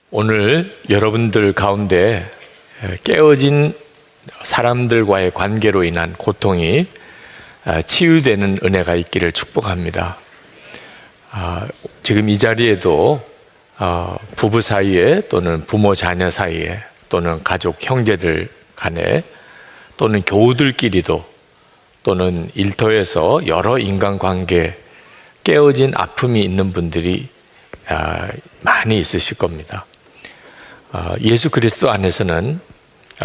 오늘 여러분들 가운데 깨어진 사람들과의 관계로 인한 고통이 치유되는 은혜가 있기를 축복합니다. 지금 이 자리에도 부부 사이에 또는 부모 자녀 사이에 또는 가족 형제들 간에 또는 교우들끼리도 또는 일터에서 여러 인간관계 깨어진 아픔이 있는 분들이 많이 있으실 겁니다. 예수 그리스도 안에서는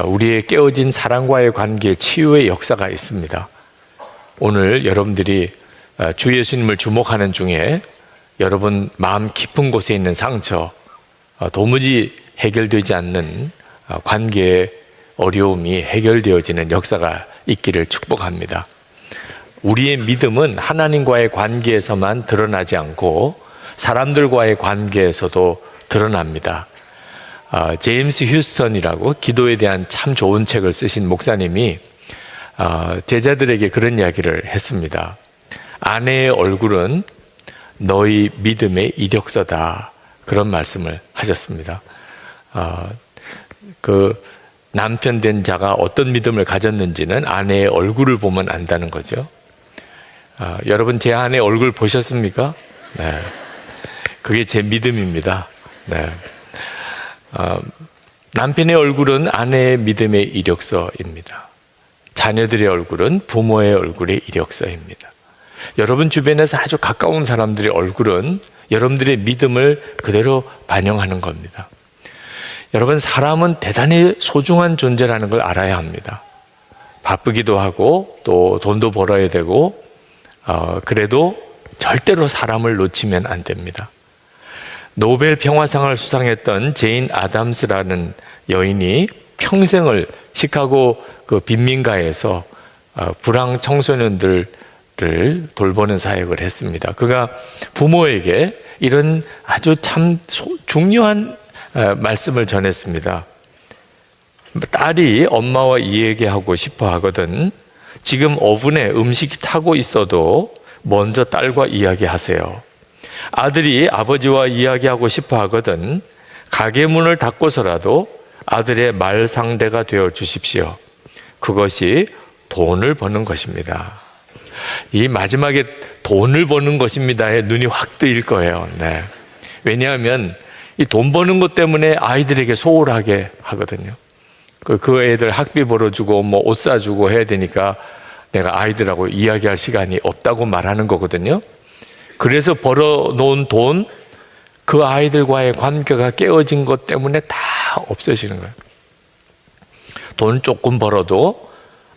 우리의 깨어진 사랑과의 관계 치유의 역사가 있습니다. 오늘 여러분들이 주 예수님을 주목하는 중에 여러분 마음 깊은 곳에 있는 상처, 도무지 해결되지 않는 관계의 어려움이 해결되어지는 역사가 있기를 축복합니다. 우리의 믿음은 하나님과의 관계에서만 드러나지 않고 사람들과의 관계에서도 드러납니다. 제임스 휴스턴이라고 기도에 대한 참 좋은 책을 쓰신 목사님이 제자들에게 그런 이야기를 했습니다. 아내의 얼굴은 너희 믿음의 이력서다, 그런 말씀을 하셨습니다. 그 남편 된 자가 어떤 믿음을 가졌는지는 아내의 얼굴을 보면 안다는 거죠. 여러분 제 아내 얼굴 보셨습니까? 네. 그게 제 믿음입니다. 네. 남편의 얼굴은 아내의 믿음의 이력서입니다. 자녀들의 얼굴은 부모의 얼굴의 이력서입니다. 여러분 주변에서 아주 가까운 사람들의 얼굴은 여러분들의 믿음을 그대로 반영하는 겁니다. 여러분, 사람은 대단히 소중한 존재라는 걸 알아야 합니다. 바쁘기도 하고 또 돈도 벌어야 되고 그래도 절대로 사람을 놓치면 안 됩니다. 노벨 평화상을 수상했던 제인 아담스라는 여인이 평생을 시카고 그 빈민가에서 불황 청소년들을 돌보는 사역을 했습니다. 그가 부모에게 이런 아주 참 중요한 말씀을 전했습니다. 딸이 엄마와 이야기하고 싶어 하거든 지금 오븐에 음식이 타고 있어도 먼저 딸과 이야기하세요. 아들이 아버지와 이야기하고 싶어 하거든 가게 문을 닫고서라도 아들의 말 상대가 되어 주십시오. 그것이 돈을 버는 것입니다. 이 마지막에 돈을 버는 것입니다에 눈이 확 뜨일 거예요. 네. 왜냐하면 이 돈 버는 것 때문에 아이들에게 소홀하게 하거든요. 그 애들 학비 벌어주고 뭐 옷 사주고 해야 되니까 내가 아이들하고 이야기할 시간이 없다고 말하는 거거든요. 그래서 벌어놓은 돈, 그 아이들과의 관계가 깨어진 것 때문에 다 없어지는 거예요. 돈 조금 벌어도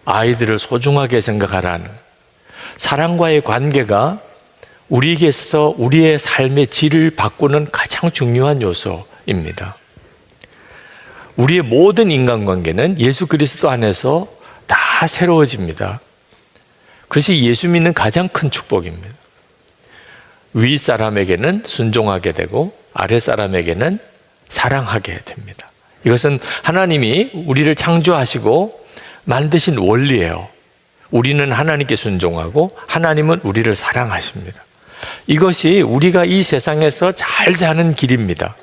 아이들을 소중하게 생각하라는, 사랑과의 관계가 우리에게 있어서 우리의 삶의 질을 바꾸는 가장 중요한 요소입니다. 우리의 모든 인간관계는 예수 그리스도 안에서 다 새로워집니다. 그것이 예수 믿는 가장 큰 축복입니다. 윗사람에게는 순종하게 되고 아랫사람에게는 사랑하게 됩니다. 이것은 하나님이 우리를 창조하시고 만드신 원리예요. 우리는 하나님께 순종하고 하나님은 우리를 사랑하십니다. 이것이 우리가 이 세상에서 잘 사는 길입니다.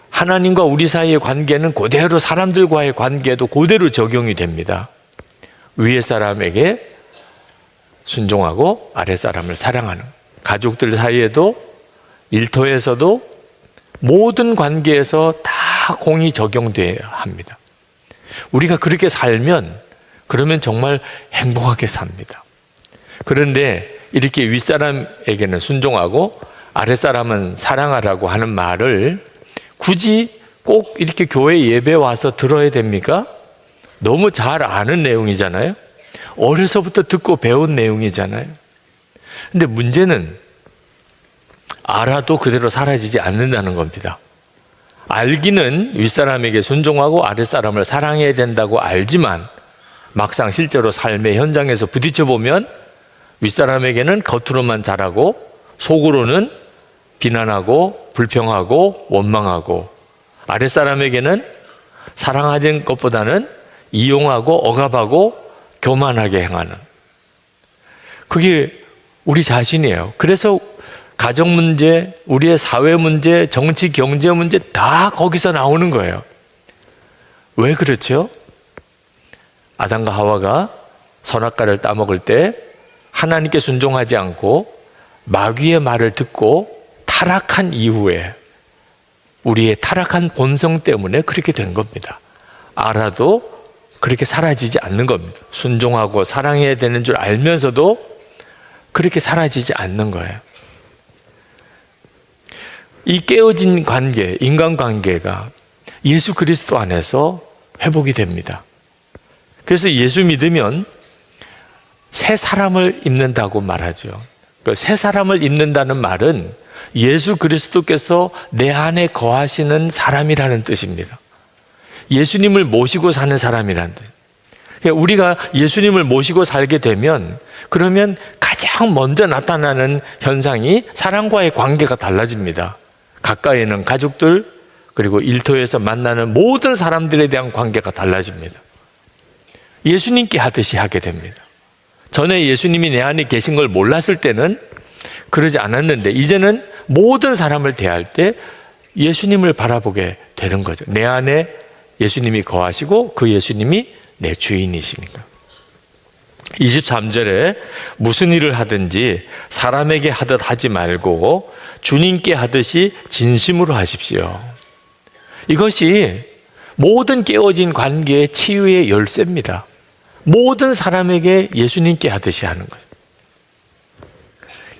하나님과 우리 사이의 관계는 그대로 사람들과의 관계도 그대로 적용이 됩니다. 위에 사람에게 순종하고 아랫 사람을 사랑하는, 가족들 사이에도 일터에서도 모든 관계에서 다 공이 적용돼야 합니다. 우리가 그렇게 살면 그러면 정말 행복하게 삽니다. 그런데 이렇게 윗사람에게는 순종하고 아랫사람은 사랑하라고 하는 말을 굳이 꼭 이렇게 교회 예배 와서 들어야 됩니까? 너무 잘 아는 내용이잖아요. 어려서부터 듣고 배운 내용이잖아요. 근데 문제는 알아도 그대로 사라지지 않는다는 겁니다. 알기는 윗사람에게 순종하고 아랫사람을 사랑해야 된다고 알지만 막상 실제로 삶의 현장에서 부딪혀 보면 윗사람에게는 겉으로만 잘하고 속으로는 비난하고 불평하고 원망하고, 아랫사람에게는 사랑하는 것보다는 이용하고 억압하고 교만하게 행하는, 그게 우리 자신이에요. 그래서 가정 문제, 우리의 사회 문제, 정치, 경제 문제 다 거기서 나오는 거예요. 왜 그렇죠? 아담과 하와가 선악과를 따먹을 때 하나님께 순종하지 않고 마귀의 말을 듣고 타락한 이후에 우리의 타락한 본성 때문에 그렇게 된 겁니다. 알아도 그렇게 사라지지 않는 겁니다. 순종하고 사랑해야 되는 줄 알면서도 그렇게 사라지지 않는 거예요. 이 깨어진 관계, 인간관계가 예수 그리스도 안에서 회복이 됩니다. 그래서 예수 믿으면 새 사람을 입는다고 말하죠. 새 사람을 입는다는 말은 예수 그리스도께서 내 안에 거하시는 사람이라는 뜻입니다. 예수님을 모시고 사는 사람이라는 뜻. 그러니까 우리가 예수님을 모시고 살게 되면 그러면 가장 먼저 나타나는 현상이 사람과의 관계가 달라집니다. 가까이 있는 가족들 그리고 일터에서 만나는 모든 사람들에 대한 관계가 달라집니다. 예수님께 하듯이 하게 됩니다. 전에 예수님이 내 안에 계신 걸 몰랐을 때는 그러지 않았는데 이제는 모든 사람을 대할 때 예수님을 바라보게 되는 거죠. 내 안에 예수님이 거하시고 그 예수님이 내 주인이시니까. 23절에 무슨 일을 하든지 사람에게 하듯 하지 말고 주님께 하듯이 진심으로 하십시오. 이것이 모든 깨어진 관계의 치유의 열쇠입니다. 모든 사람에게 예수님께 하듯이 하는 거예요.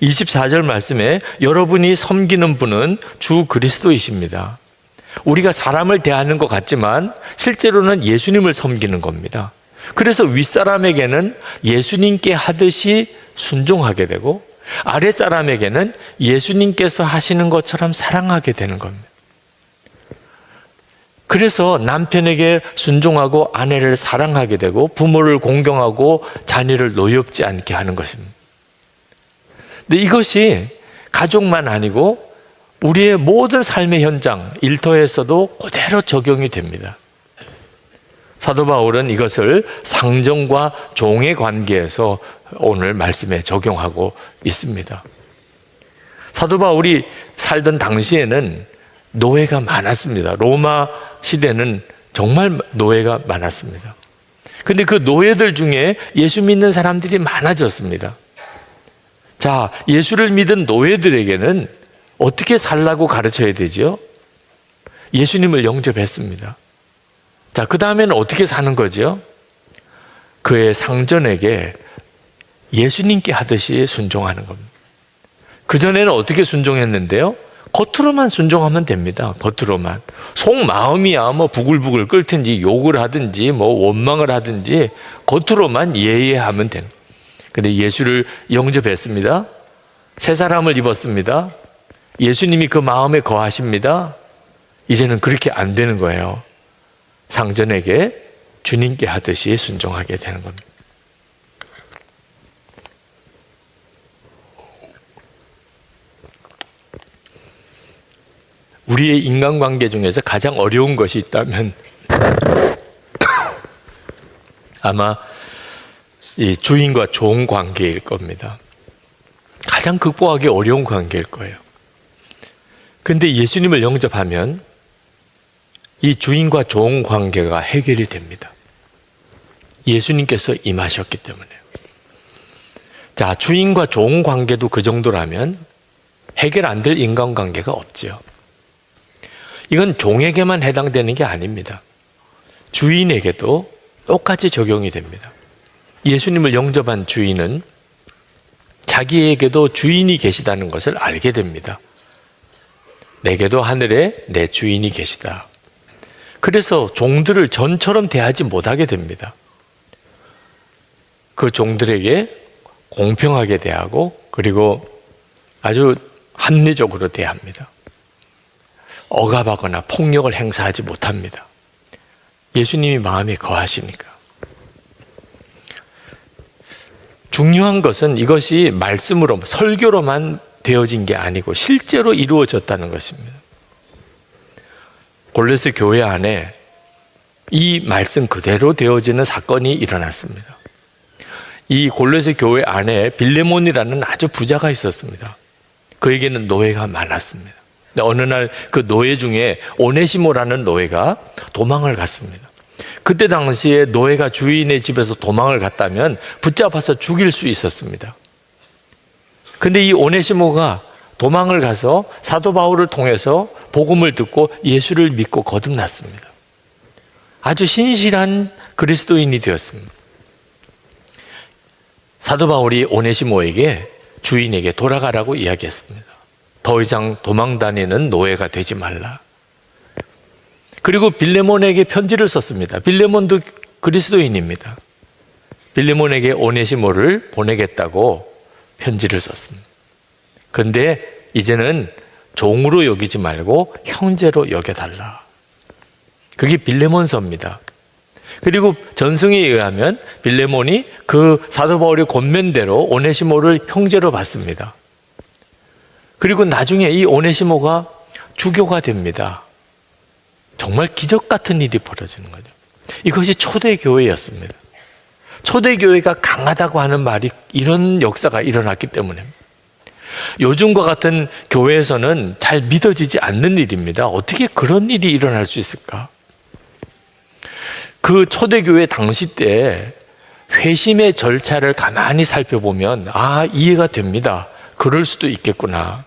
24절 말씀에 여러분이 섬기는 분은 주 그리스도이십니다. 우리가 사람을 대하는 것 같지만 실제로는 예수님을 섬기는 겁니다. 그래서 윗사람에게는 예수님께 하듯이 순종하게 되고 아랫사람에게는 예수님께서 하시는 것처럼 사랑하게 되는 겁니다. 그래서 남편에게 순종하고 아내를 사랑하게 되고 부모를 공경하고 자녀를 노엽지 않게 하는 것입니다. 근데 이것이 가족만 아니고 우리의 모든 삶의 현장, 일터에서도 그대로 적용이 됩니다. 사도 바울은 이것을 상정과 종의 관계에서 오늘 말씀에 적용하고 있습니다. 사도 바울이 살던 당시에는 노예가 많았습니다. 로마 시대는 정말 노예가 많았습니다. 근데 그 노예들 중에 예수 믿는 사람들이 많아졌습니다. 자, 예수를 믿은 노예들에게는 어떻게 살라고 가르쳐야 되죠? 예수님을 영접했습니다. 자, 그 다음에는 어떻게 사는 거죠? 그의 상전에게 예수님께 하듯이 순종하는 겁니다. 그전에는 어떻게 순종했는데요? 겉으로만 순종하면 됩니다. 겉으로만. 속마음이야 뭐 부글부글 끓든지 욕을 하든지 뭐 원망을 하든지 겉으로만 예예하면 되는. 근데 예수를 영접했습니다. 새 사람을 입었습니다. 예수님이 그 마음에 거하십니다. 이제는 그렇게 안 되는 거예요. 상전에게 주님께 하듯이 순종하게 되는 겁니다. 우리의 인간관계 중에서 가장 어려운 것이 있다면 아마 이 주인과 종 관계일 겁니다. 가장 극복하기 어려운 관계일 거예요. 근데 예수님을 영접하면 이 주인과 종 관계가 해결이 됩니다. 예수님께서 임하셨기 때문에. 자, 주인과 종 관계도 그 정도라면 해결 안 될 인간관계가 없죠. 이건 종에게만 해당되는 게 아닙니다. 주인에게도 똑같이 적용이 됩니다. 예수님을 영접한 주인은 자기에게도 주인이 계시다는 것을 알게 됩니다. 내게도 하늘에 내 주인이 계시다. 그래서 종들을 전처럼 대하지 못하게 됩니다. 그 종들에게 공평하게 대하고 그리고 아주 합리적으로 대합니다. 억압하거나 폭력을 행사하지 못합니다. 예수님이 마음에 거하시니까. 중요한 것은 이것이 말씀으로, 설교로만 되어진 게 아니고 실제로 이루어졌다는 것입니다. 골로새 교회 안에 이 말씀 그대로 되어지는 사건이 일어났습니다. 이 골로새 교회 안에 빌레몬이라는 아주 부자가 있었습니다. 그에게는 노예가 많았습니다. 어느 날 그 노예 중에 오네시모라는 노예가 도망을 갔습니다. 그때 당시에 노예가 주인의 집에서 도망을 갔다면 붙잡아서 죽일 수 있었습니다. 근데 이 오네시모가 도망을 가서 사도 바울을 통해서 복음을 듣고 예수를 믿고 거듭났습니다. 아주 신실한 그리스도인이 되었습니다. 사도 바울이 오네시모에게 주인에게 돌아가라고 이야기했습니다. 더 이상 도망 다니는 노예가 되지 말라. 그리고 빌레몬에게 편지를 썼습니다. 빌레몬도 그리스도인입니다. 빌레몬에게 오네시모를 보내겠다고 편지를 썼습니다. 근데 이제는 종으로 여기지 말고 형제로 여겨달라. 그게 빌레몬서입니다. 그리고 전승에 의하면 빌레몬이 그 사도 바울의 권면대로 오네시모를 형제로 받습니다. 그리고 나중에 이 오네시모가 주교가 됩니다. 정말 기적 같은 일이 벌어지는 거죠. 이것이 초대교회였습니다. 초대교회가 강하다고 하는 말이 이런 역사가 일어났기 때문에 요즘과 같은 교회에서는 잘 믿어지지 않는 일입니다. 어떻게 그런 일이 일어날 수 있을까? 그 초대교회 당시 때 회심의 절차를 가만히 살펴보면 이해가 됩니다. 그럴 수도 있겠구나.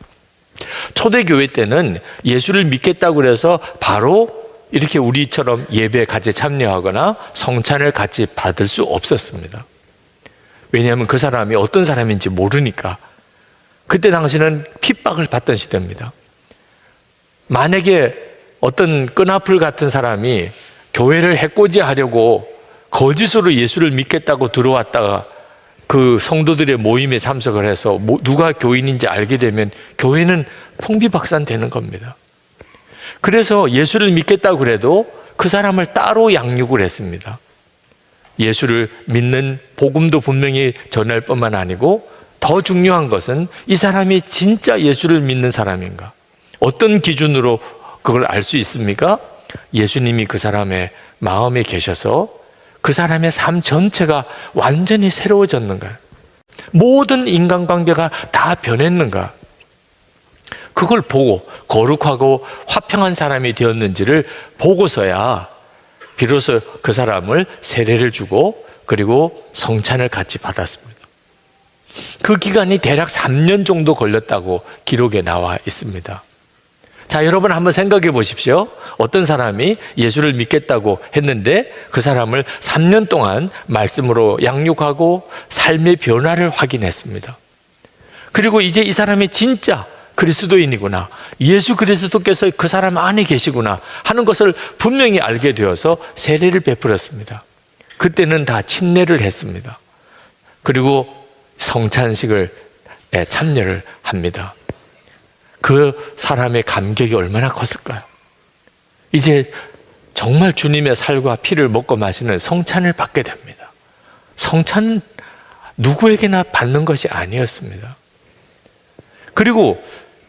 초대교회 때는 예수를 믿겠다고 해서 바로 이렇게 우리처럼 예배에 같이 참여하거나 성찬을 같이 받을 수 없었습니다. 왜냐하면 그 사람이 어떤 사람인지 모르니까. 그때 당시는 핍박을 받던 시대입니다. 만약에 어떤 끈아풀 같은 사람이 교회를 해코지하려고 거짓으로 예수를 믿겠다고 들어왔다가 그 성도들의 모임에 참석을 해서 누가 교인인지 알게 되면 교회는 풍비박산되는 겁니다. 그래서 예수를 믿겠다고 그래도 그 사람을 따로 양육을 했습니다. 예수를 믿는 복음도 분명히 전할 뿐만 아니고 더 중요한 것은 이 사람이 진짜 예수를 믿는 사람인가? 어떤 기준으로 그걸 알 수 있습니까? 예수님이 그 사람의 마음에 계셔서 그 사람의 삶 전체가 완전히 새로워졌는가? 모든 인간관계가 다 변했는가? 그걸 보고 거룩하고 화평한 사람이 되었는지를 보고서야 비로소 그 사람을 세례를 주고 그리고 성찬을 같이 받았습니다. 그 기간이 대략 3년 정도 걸렸다고 기록에 나와 있습니다. 자, 여러분 한번 생각해 보십시오. 어떤 사람이 예수를 믿겠다고 했는데 그 사람을 3년 동안 말씀으로 양육하고 삶의 변화를 확인했습니다. 그리고 이제 이 사람이 진짜 그리스도인이구나, 예수 그리스도께서 그 사람 안에 계시구나 하는 것을 분명히 알게 되어서 세례를 베풀었습니다. 그때는 다 침례를 했습니다. 그리고 성찬식을 참여를 합니다. 그 사람의 감격이 얼마나 컸을까요? 이제 정말 주님의 살과 피를 먹고 마시는 성찬을 받게 됩니다. 성찬은 누구에게나 받는 것이 아니었습니다. 그리고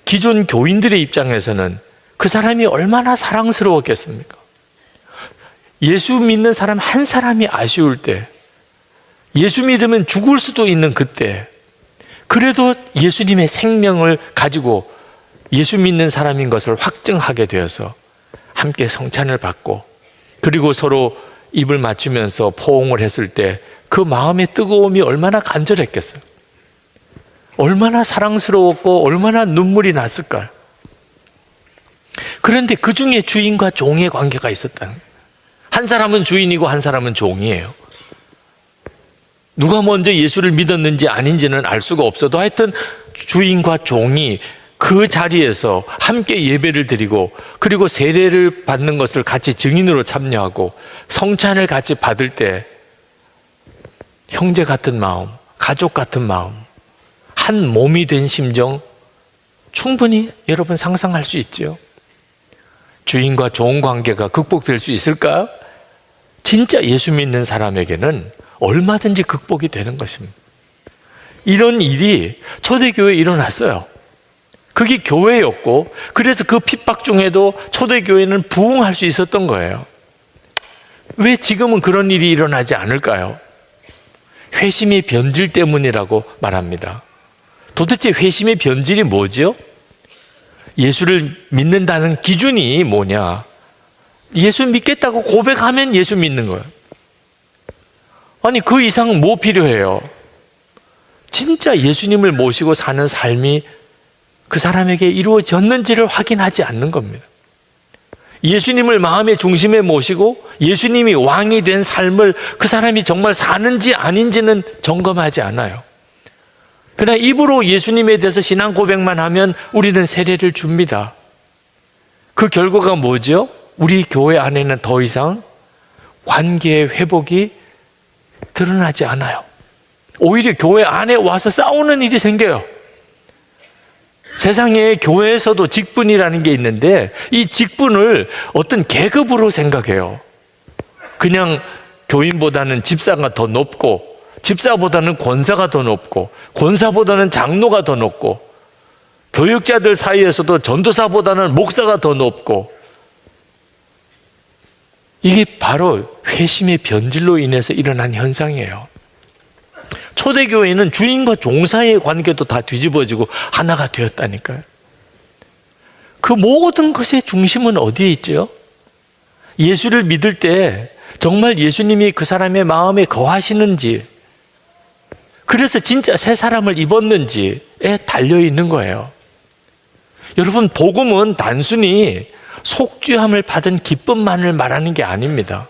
기존 교인들의 입장에서는 그 사람이 얼마나 사랑스러웠겠습니까? 예수 믿는 사람 한 사람이 아쉬울 때, 예수 믿으면 죽을 수도 있는 그때, 그래도 예수님의 생명을 가지고 예수 믿는 사람인 것을 확증하게 되어서 함께 성찬을 받고 그리고 서로 입을 맞추면서 포옹을 했을 때 그 마음의 뜨거움이 얼마나 간절했겠어요. 얼마나 사랑스러웠고 얼마나 눈물이 났을까요? 그런데 그 중에 주인과 종의 관계가 있었다는 거예요. 한 사람은 주인이고 한 사람은 종이에요. 누가 먼저 예수를 믿었는지 아닌지는 알 수가 없어도 하여튼 주인과 종이 그 자리에서 함께 예배를 드리고 그리고 세례를 받는 것을 같이 증인으로 참여하고 성찬을 같이 받을 때 형제 같은 마음, 가족 같은 마음, 한 몸이 된 심정 충분히 여러분 상상할 수 있죠. 주인과 종 관계가 극복될 수 있을까요? 진짜 예수 믿는 사람에게는 얼마든지 극복이 되는 것입니다. 이런 일이 초대교회에 일어났어요. 그게 교회였고 그래서 그 핍박 중에도 초대교회는 부흥할 수 있었던 거예요. 왜 지금은 그런 일이 일어나지 않을까요? 회심의 변질 때문이라고 말합니다. 도대체 회심의 변질이 뭐죠? 예수를 믿는다는 기준이 뭐냐? 예수 믿겠다고 고백하면 예수 믿는 거예요. 아니, 그 이상 뭐 필요해요? 진짜 예수님을 모시고 사는 삶이 그 사람에게 이루어졌는지를 확인하지 않는 겁니다. 예수님을 마음의 중심에 모시고 예수님이 왕이 된 삶을 그 사람이 정말 사는지 아닌지는 점검하지 않아요. 그러나 입으로 예수님에 대해서 신앙 고백만 하면 우리는 세례를 줍니다. 그 결과가 뭐죠? 우리 교회 안에는 더 이상 관계의 회복이 드러나지 않아요. 오히려 교회 안에 와서 싸우는 일이 생겨요. 세상에 교회에서도 직분이라는 게 있는데 이 직분을 어떤 계급으로 생각해요. 그냥 교인보다는 집사가 더 높고, 집사보다는 권사가 더 높고, 권사보다는 장로가 더 높고, 교육자들 사이에서도 전도사보다는 목사가 더 높고, 이게 바로 회심의 변질로 인해서 일어난 현상이에요. 초대교회는 주인과 종사의 관계도 다 뒤집어지고 하나가 되었다니까요. 그 모든 것의 중심은 어디에 있죠? 예수를 믿을 때 정말 예수님이 그 사람의 마음에 거하시는지, 그래서 진짜 새 사람을 입었는지에 달려있는 거예요. 여러분, 복음은 단순히 속죄함을 받은 기쁨만을 말하는 게 아닙니다.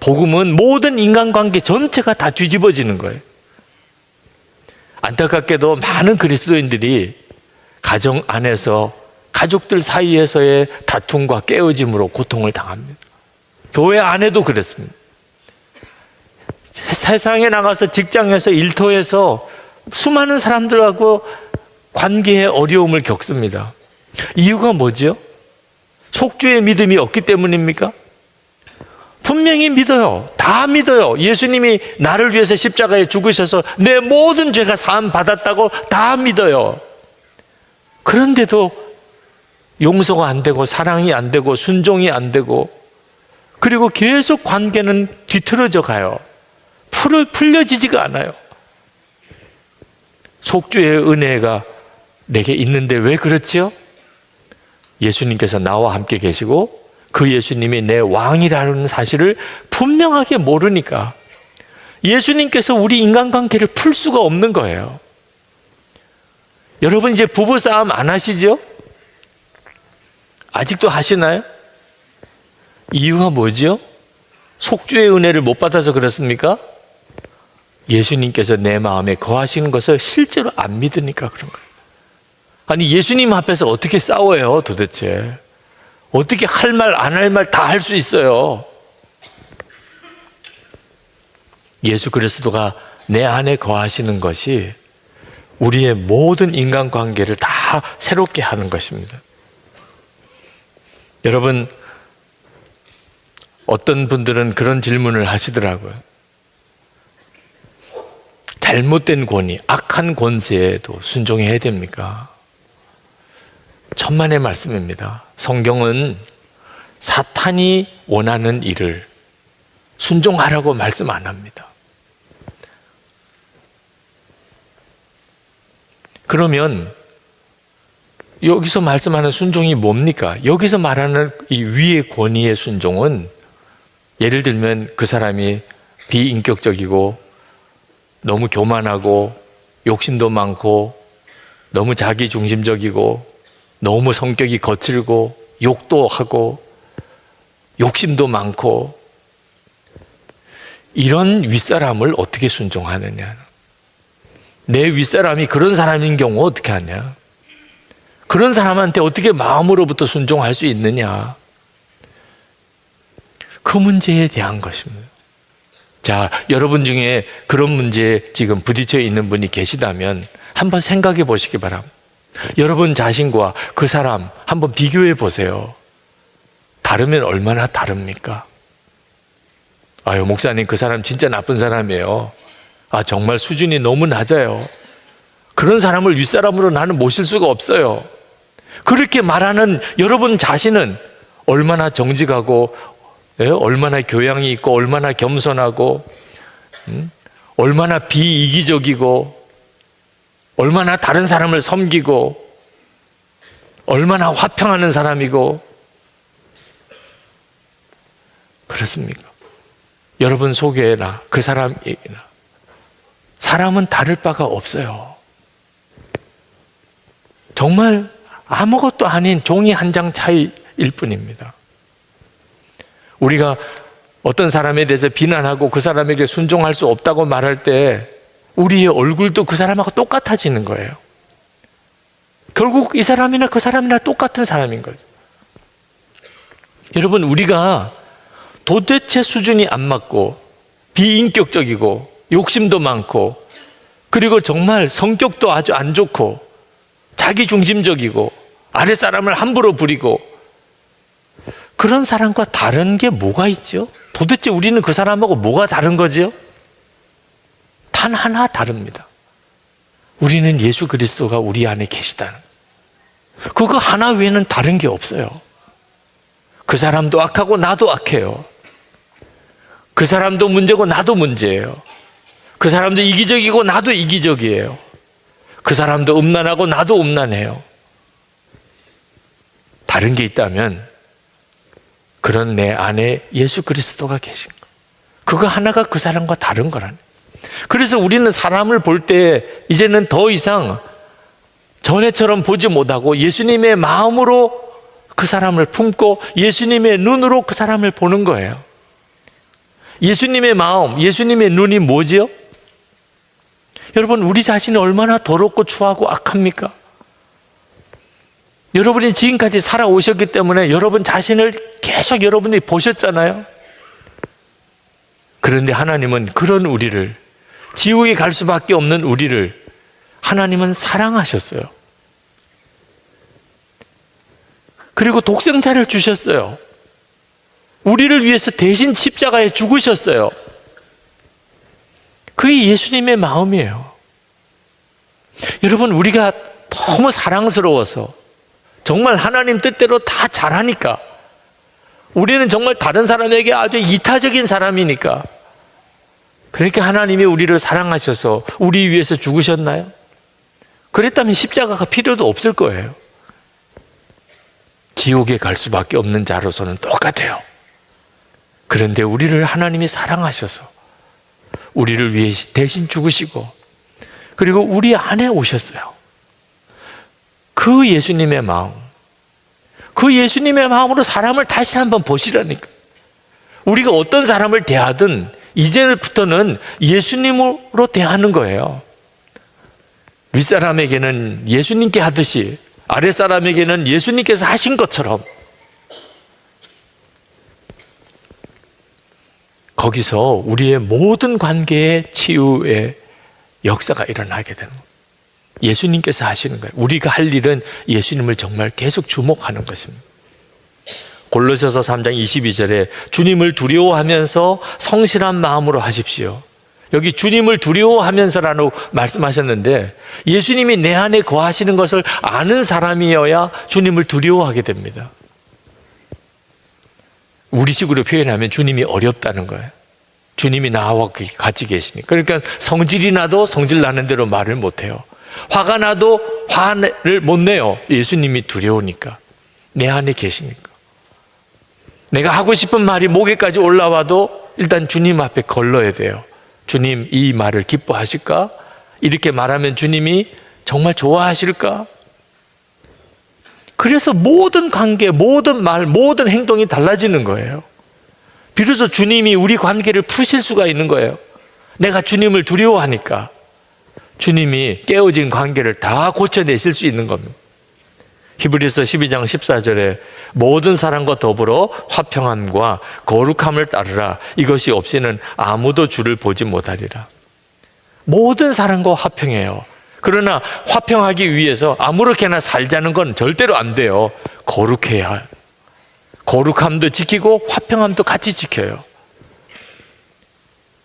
복음은 모든 인간관계 전체가 다 뒤집어지는 거예요. 안타깝게도 많은 그리스도인들이 가정 안에서 가족들 사이에서의 다툼과 깨어짐으로 고통을 당합니다. 교회 안에도 그렇습니다. 세상에 나가서 직장에서 일터에서 수많은 사람들하고 관계의 어려움을 겪습니다. 이유가 뭐죠? 속죄의 믿음이 없기 때문입니까? 분명히 믿어요. 다 믿어요. 예수님이 나를 위해서 십자가에 죽으셔서 내 모든 죄가 사함 받았다고 다 믿어요. 그런데도 용서가 안 되고 사랑이 안 되고 순종이 안 되고, 그리고 계속 관계는 뒤틀어져 가요. 풀려지지가 않아요. 속죄의 은혜가 내게 있는데 왜 그렇지요? 예수님께서 나와 함께 계시고 그 예수님이 내 왕이라는 사실을 분명하게 모르니까 예수님께서 우리 인간관계를 풀 수가 없는 거예요. 여러분, 이제 부부싸움 안 하시죠? 아직도 하시나요? 이유가 뭐죠? 속죄의 은혜를 못 받아서 그렇습니까? 예수님께서 내 마음에 거하시는 것을 실제로 안 믿으니까 그런 거예요. 아니, 예수님 앞에서 어떻게 싸워요 도대체? 어떻게 할 말 안 할 말 다 할 수 있어요? 예수 그리스도가 내 안에 거하시는 것이 우리의 모든 인간관계를 다 새롭게 하는 것입니다. 여러분, 어떤 분들은 그런 질문을 하시더라고요. 잘못된 권위, 악한 권세에도 순종해야 됩니까? 천만의 말씀입니다. 성경은 사탄이 원하는 일을 순종하라고 말씀 안 합니다. 그러면 여기서 말씀하는 순종이 뭡니까? 여기서 말하는 이 위의 권위의 순종은, 예를 들면 그 사람이 비인격적이고 너무 교만하고 욕심도 많고 너무 자기중심적이고 너무 성격이 거칠고 욕도 하고 욕심도 많고, 이런 윗사람을 어떻게 순종하느냐. 내 윗사람이 그런 사람인 경우 어떻게 하냐. 그런 사람한테 어떻게 마음으로부터 순종할 수 있느냐. 그 문제에 대한 것입니다. 자, 여러분 중에 그런 문제에 지금 부딪혀 있는 분이 계시다면 한번 생각해 보시기 바랍니다. 여러분 자신과 그 사람 한번 비교해 보세요. 다르면 얼마나 다릅니까? 아유, 목사님, 그 사람 진짜 나쁜 사람이에요. 아, 정말 수준이 너무 낮아요. 그런 사람을 윗사람으로 나는 모실 수가 없어요. 그렇게 말하는 여러분 자신은 얼마나 정직하고, 얼마나 교양이 있고, 얼마나 겸손하고, 얼마나 비이기적이고, 얼마나 다른 사람을 섬기고 얼마나 화평하는 사람이고 그렇습니까? 여러분 속에나 그 사람에게나 사람은 다를 바가 없어요. 정말 아무것도 아닌 종이 한 장 차이일 뿐입니다. 우리가 어떤 사람에 대해서 비난하고 그 사람에게 순종할 수 없다고 말할 때 우리의 얼굴도 그 사람하고 똑같아지는 거예요. 결국 이 사람이나 그 사람이나 똑같은 사람인 거죠. 여러분, 우리가 도대체 수준이 안 맞고 비인격적이고 욕심도 많고 그리고 정말 성격도 아주 안 좋고 자기중심적이고 아랫사람을 함부로 부리고 그런 사람과 다른 게 뭐가 있죠? 도대체 우리는 그 사람하고 뭐가 다른 거죠? 단 하나 다릅니다. 우리는 예수 그리스도가 우리 안에 계시다는 그거 하나 외에는 다른 게 없어요. 그 사람도 악하고 나도 악해요. 그 사람도 문제고 나도 문제예요. 그 사람도 이기적이고 나도 이기적이에요. 그 사람도 음란하고 나도 음란해요. 다른 게 있다면 그런 내 안에 예수 그리스도가 계신 거. 그거 하나가 그 사람과 다른 거라네. 그래서 우리는 사람을 볼 때 이제는 더 이상 전에처럼 보지 못하고 예수님의 마음으로 그 사람을 품고 예수님의 눈으로 그 사람을 보는 거예요. 예수님의 마음, 예수님의 눈이 뭐지요? 여러분, 우리 자신이 얼마나 더럽고 추하고 악합니까? 여러분이 지금까지 살아오셨기 때문에 여러분 자신을 계속 여러분이 보셨잖아요. 그런데 하나님은 그런 우리를, 지옥에 갈 수밖에 없는 우리를 하나님은 사랑하셨어요. 그리고 독생자를 주셨어요. 우리를 위해서 대신 십자가에 죽으셨어요. 그게 예수님의 마음이에요. 여러분, 우리가 너무 사랑스러워서 정말 하나님 뜻대로 다 잘하니까 우리는 정말 다른 사람에게 아주 이타적인 사람이니까 그러니까 하나님이 우리를 사랑하셔서 우리 위해서 죽으셨나요? 그랬다면 십자가가 필요도 없을 거예요. 지옥에 갈 수밖에 없는 자로서는 똑같아요. 그런데 우리를 하나님이 사랑하셔서 우리를 위해 대신 죽으시고 그리고 우리 안에 오셨어요. 그 예수님의 마음, 그 예수님의 마음으로 사람을 다시 한번 보시라니까. 우리가 어떤 사람을 대하든 이제부터는 예수님으로 대하는 거예요. 윗사람에게는 예수님께 하듯이 아랫사람에게는 예수님께서 하신 것처럼 거기서 우리의 모든 관계의 치유의 역사가 일어나게 되는 거예요. 예수님께서 하시는 거예요. 우리가 할 일은 예수님을 정말 계속 주목하는 것입니다. 골로새서 3장 22절에 주님을 두려워하면서 성실한 마음으로 하십시오. 여기 주님을 두려워하면서라고 말씀하셨는데 예수님이 내 안에 거하시는 것을 아는 사람이어야 주님을 두려워하게 됩니다. 우리식으로 표현하면 주님이 어렵다는 거예요. 주님이 나와 같이 계시니까. 그러니까 성질이 나도 성질 나는 대로 말을 못해요. 화가 나도 화를 못 내요. 예수님이 두려우니까. 내 안에 계시니까. 내가 하고 싶은 말이 목에까지 올라와도 일단 주님 앞에 걸러야 돼요. 주님, 이 말을 기뻐하실까? 이렇게 말하면 주님이 정말 좋아하실까? 그래서 모든 관계, 모든 말, 모든 행동이 달라지는 거예요. 비로소 주님이 우리 관계를 푸실 수가 있는 거예요. 내가 주님을 두려워하니까 주님이 깨어진 관계를 다 고쳐내실 수 있는 겁니다. 히브리서 12장 14절에 모든 사람과 더불어 화평함과 거룩함을 따르라. 이것이 없이는 아무도 주를 보지 못하리라. 모든 사람과 화평해요. 그러나 화평하기 위해서 아무렇게나 살자는 건 절대로 안 돼요. 거룩해야. 거룩함도 지키고 화평함도 같이 지켜요.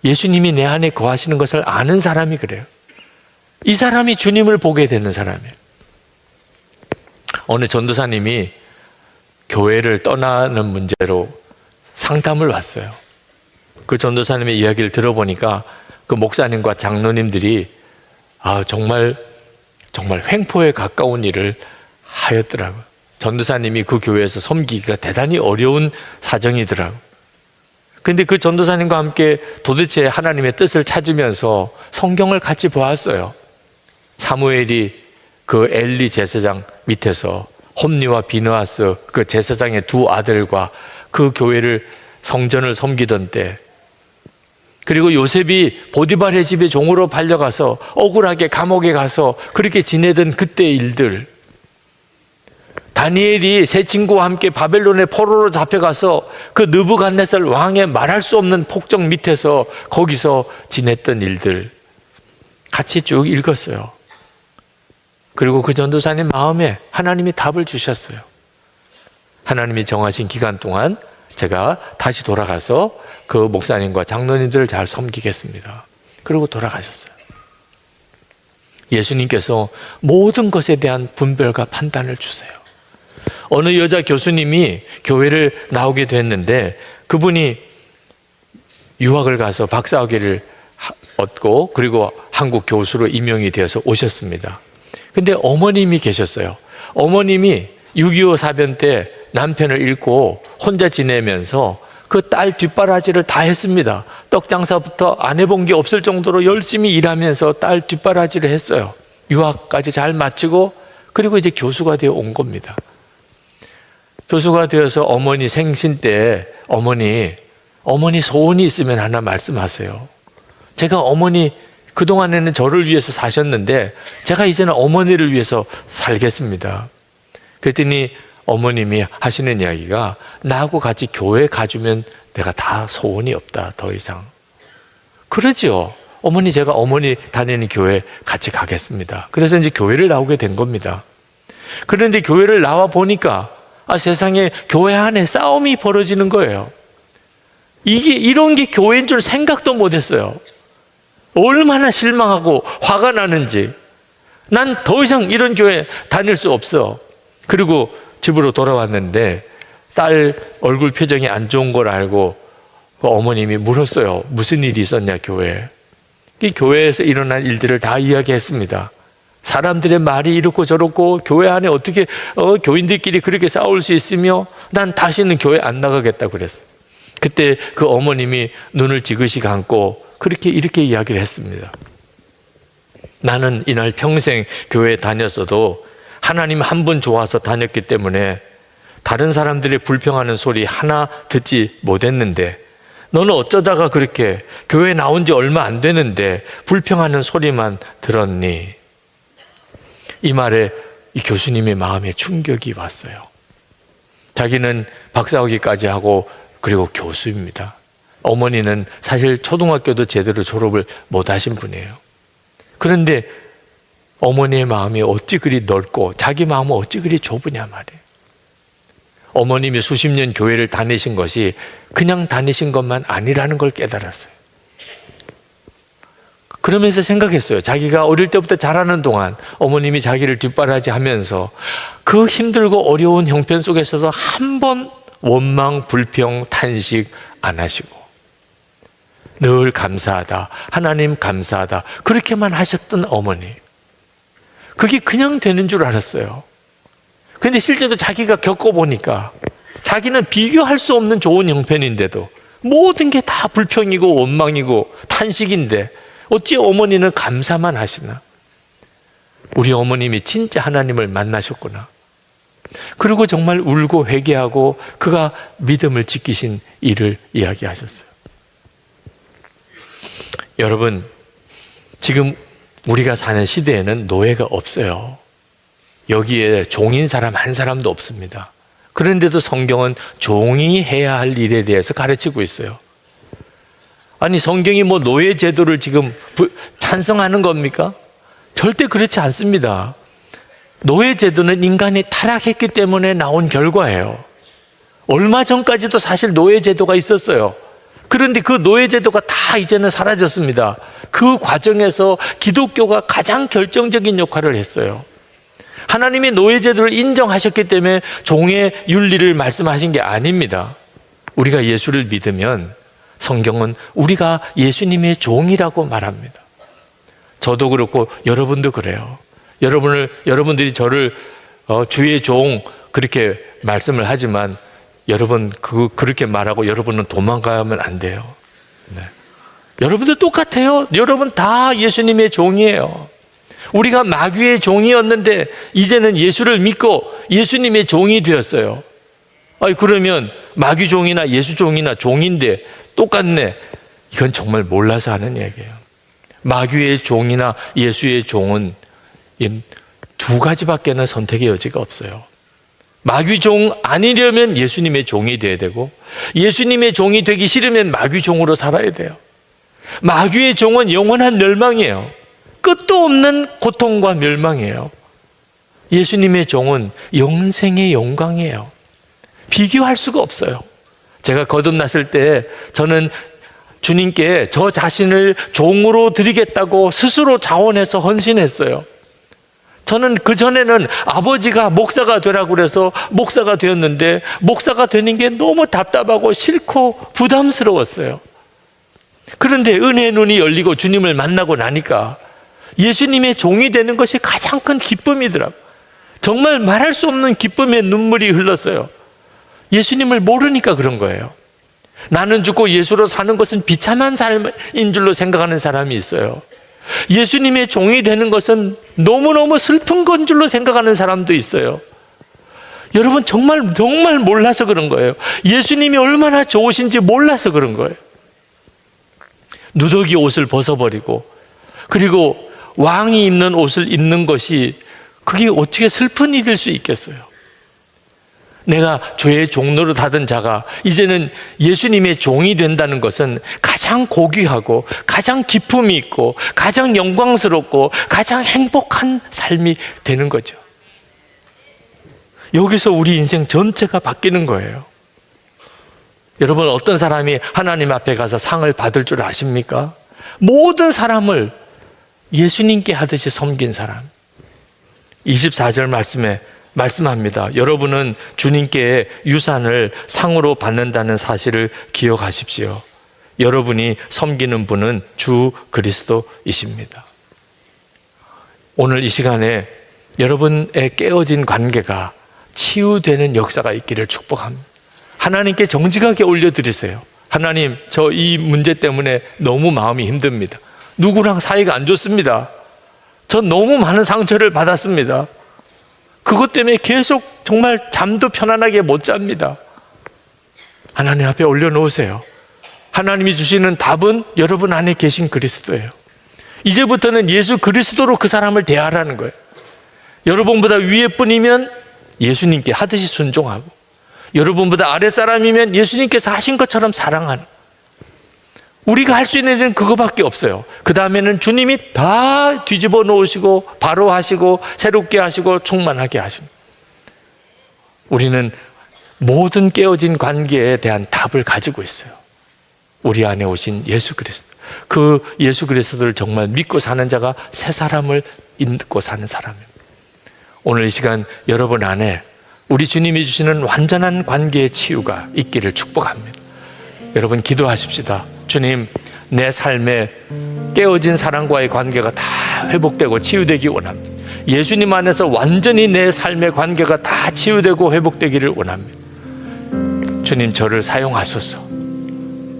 예수님이 내 안에 거하시는 것을 아는 사람이 그래요. 이 사람이 주님을 보게 되는 사람이에요. 어느 전도사님이 교회를 떠나는 문제로 상담을 왔어요. 그 전도사님의 이야기를 들어보니까 그 목사님과 장로님들이 정말 정말 횡포에 가까운 일을 하였더라고요. 전도사님이 그 교회에서 섬기기가 대단히 어려운 사정이더라고요. 근데 그 전도사님과 함께 도대체 하나님의 뜻을 찾으면서 성경을 같이 보았어요. 사무엘이 그 엘리 제사장 밑에서 홈리와 비느하스 그 제사장의 두 아들과 그 교회를 성전을 섬기던 때, 그리고 요셉이 보디발의 집에 종으로 팔려가서 억울하게 감옥에 가서 그렇게 지내던 그때의 일들, 다니엘이 세 친구와 함께 바벨론의 포로로 잡혀가서 그 느부갓네살 왕의 말할 수 없는 폭정 밑에서 거기서 지냈던 일들 같이 쭉 읽었어요. 그리고 그 전도사님 마음에 하나님이 답을 주셨어요. 하나님이 정하신 기간 동안 제가 다시 돌아가서 그 목사님과 장로님들을 잘 섬기겠습니다. 그리고 돌아가셨어요. 예수님께서 모든 것에 대한 분별과 판단을 주세요. 어느 여자 교수님이 교회를 나오게 됐는데 그분이 유학을 가서 박사학위를 얻고 그리고 한국 교수로 임명이 되어서 오셨습니다. 근데 어머님이 계셨어요. 어머님이 6.25 사변 때 남편을 잃고 혼자 지내면서 그 딸 뒷바라지를 다 했습니다. 떡 장사부터 안 해본 게 없을 정도로 열심히 일하면서 딸 뒷바라지를 했어요. 유학까지 잘 마치고 그리고 이제 교수가 되어 온 겁니다. 교수가 되어서 어머니 생신 때 어머니 소원이 있으면 하나 말씀하세요. 제가 어머니 그동안에는 저를 위해서 사셨는데 제가 이제는 어머니를 위해서 살겠습니다. 그랬더니 어머님이 하시는 이야기가 나하고 같이 교회 가주면 내가 다 소원이 없다 더 이상. 그러죠. 어머니 제가 어머니 다니는 교회 같이 가겠습니다. 그래서 이제 교회를 나오게 된 겁니다. 그런데 교회를 나와 보니까 세상에 교회 안에 싸움이 벌어지는 거예요. 이런 게 교회인 줄 생각도 못했어요. 얼마나 실망하고 화가 나는지. 난 더 이상 이런 교회 다닐 수 없어. 그리고 집으로 돌아왔는데 딸 얼굴 표정이 안 좋은 걸 알고 어머님이 물었어요. 무슨 일이 있었냐 교회에. 이 교회에서 일어난 일들을 다 이야기했습니다. 사람들의 말이 이렇고 저렇고 교회 안에 어떻게 교인들끼리 그렇게 싸울 수 있으며 난 다시는 교회 안 나가겠다고 그랬어요. 그때 그 어머님이 눈을 지그시 감고 이렇게 이야기를 했습니다. 나는 이날 평생 교회에 다녔어도 하나님 한 분 좋아서 다녔기 때문에 다른 사람들의 불평하는 소리 하나 듣지 못했는데 너는 어쩌다가 그렇게 교회 나온 지 얼마 안 되는데 불평하는 소리만 들었니? 이 말에 이 교수님의 마음에 충격이 왔어요. 자기는 박사학위까지 하고 그리고 교수입니다. 어머니는 사실 초등학교도 제대로 졸업을 못 하신 분이에요. 그런데 어머니의 마음이 어찌 그리 넓고 자기 마음은 어찌 그리 좁으냐 말이에요. 어머님이 수십 년 교회를 다니신 것이 그냥 다니신 것만 아니라는 걸 깨달았어요. 그러면서 생각했어요. 자기가 어릴 때부터 자라는 동안 어머님이 자기를 뒷바라지 하면서 그 힘들고 어려운 형편 속에서도 한 번 원망, 불평, 탄식 안 하시고 늘 감사하다, 하나님 감사하다 그렇게만 하셨던 어머니. 그게 그냥 되는 줄 알았어요. 근데 실제로 자기가 겪어보니까 자기는 비교할 수 없는 좋은 형편인데도 모든 게 다 불평이고 원망이고 탄식인데 어찌 어머니는 감사만 하시나? 우리 어머님이 진짜 하나님을 만나셨구나. 그리고 정말 울고 회개하고 그가 믿음을 지키신 일을 이야기하셨어요. 여러분, 지금 우리가 사는 시대에는 노예가 없어요. 여기에 종인 사람 한 사람도 없습니다. 그런데도 성경은 종이 해야 할 일에 대해서 가르치고 있어요. 아니 성경이 뭐 노예 제도를 지금 찬성하는 겁니까? 절대 그렇지 않습니다. 노예 제도는 인간이 타락했기 때문에 나온 결과예요. 얼마 전까지도 사실 노예 제도가 있었어요. 그런데 그 노예 제도가 다 이제는 사라졌습니다. 그 과정에서 기독교가 가장 결정적인 역할을 했어요. 하나님이 노예 제도를 인정하셨기 때문에 종의 윤리를 말씀하신 게 아닙니다. 우리가 예수를 믿으면 성경은 우리가 예수님의 종이라고 말합니다. 저도 그렇고 여러분도 그래요. 여러분들이 저를 주의 종 그렇게 말씀을 하지만 여러분 그렇게 말하고 여러분은 도망가면 안 돼요. 네. 여러분도 똑같아요. 여러분 다 예수님의 종이에요. 우리가 마귀의 종이었는데 이제는 예수를 믿고 예수님의 종이 되었어요. 그러면 마귀 종이나 예수 종이나 종인데 똑같네. 이건 정말 몰라서 하는 얘기예요. 마귀의 종이나 예수의 종은 이 두 가지밖에는 선택의 여지가 없어요. 마귀 종 아니려면 예수님의 종이 돼야 되고, 예수님의 종이 되기 싫으면 마귀 종으로 살아야 돼요. 마귀의 종은 영원한 멸망이에요. 끝도 없는 고통과 멸망이에요. 예수님의 종은 영생의 영광이에요. 비교할 수가 없어요. 제가 거듭났을 때 저는 주님께 저 자신을 종으로 드리겠다고 스스로 자원해서 헌신했어요. 저는 그전에는 아버지가 목사가 되라고 그래서 목사가 되었는데 목사가 되는 게 너무 답답하고 싫고 부담스러웠어요. 그런데 은혜의 눈이 열리고 주님을 만나고 나니까 예수님의 종이 되는 것이 가장 큰 기쁨이더라고요. 정말 말할 수 없는 기쁨의 눈물이 흘렀어요. 예수님을 모르니까 그런 거예요. 나는 죽고 예수로 사는 것은 비참한 삶인 줄로 생각하는 사람이 있어요. 예수님의 종이 되는 것은 너무너무 슬픈 건 줄로 생각하는 사람도 있어요. 여러분 정말 몰라서 그런 거예요. 예수님이 얼마나 좋으신지 몰라서 그런 거예요. 누더기 옷을 벗어버리고 그리고 왕이 입는 옷을 입는 것이 그게 어떻게 슬픈 일일 수 있겠어요. 내가 죄의 종로로 하던 자가 이제는 예수님의 종이 된다는 것은 가장 고귀하고 가장 기쁨이 있고 가장 영광스럽고 가장 행복한 삶이 되는 거죠. 여기서 우리 인생 전체가 바뀌는 거예요. 여러분 어떤 사람이 하나님 앞에 가서 상을 받을 줄 아십니까? 모든 사람을 예수님께 하듯이 섬긴 사람. 24절 말씀에 말씀합니다. 여러분은 주님께 유산을 상으로 받는다는 사실을 기억하십시오. 여러분이 섬기는 분은 주 그리스도이십니다. 오늘 이 시간에 여러분의 깨어진 관계가 치유되는 역사가 있기를 축복합니다. 하나님께 정직하게 올려드리세요. 하나님, 저 이 문제 때문에 너무 마음이 힘듭니다. 누구랑 사이가 안 좋습니다. 전 너무 많은 상처를 받았습니다. 그것 때문에 계속 정말 잠도 편안하게 못 잡니다. 하나님 앞에 올려놓으세요. 하나님이 주시는 답은 여러분 안에 계신 그리스도예요. 이제부터는 예수 그리스도로 그 사람을 대하라는 거예요. 여러분보다 위에 분이면 예수님께 하듯이 순종하고 여러분보다 아랫사람이면 예수님께서 하신 것처럼 사랑하는, 우리가 할 수 있는 일은 그거밖에 없어요. 그 다음에는 주님이 다 뒤집어 놓으시고 바로 하시고 새롭게 하시고 충만하게 하십니다. 우리는 모든 깨어진 관계에 대한 답을 가지고 있어요. 우리 안에 오신 예수 그리스도. 그 예수 그리스도를 정말 믿고 사는 자가 새 사람을 믿고 사는 사람입니다. 오늘 이 시간 여러분 안에 우리 주님이 주시는 완전한 관계의 치유가 있기를 축복합니다. 여러분 기도하십시다. 주님, 내 삶에 깨어진 사랑과의 관계가 다 회복되고 치유되기 원합니다. 예수님 안에서 완전히 내 삶의 관계가 다 치유되고 회복되기를 원합니다. 주님, 저를 사용하소서.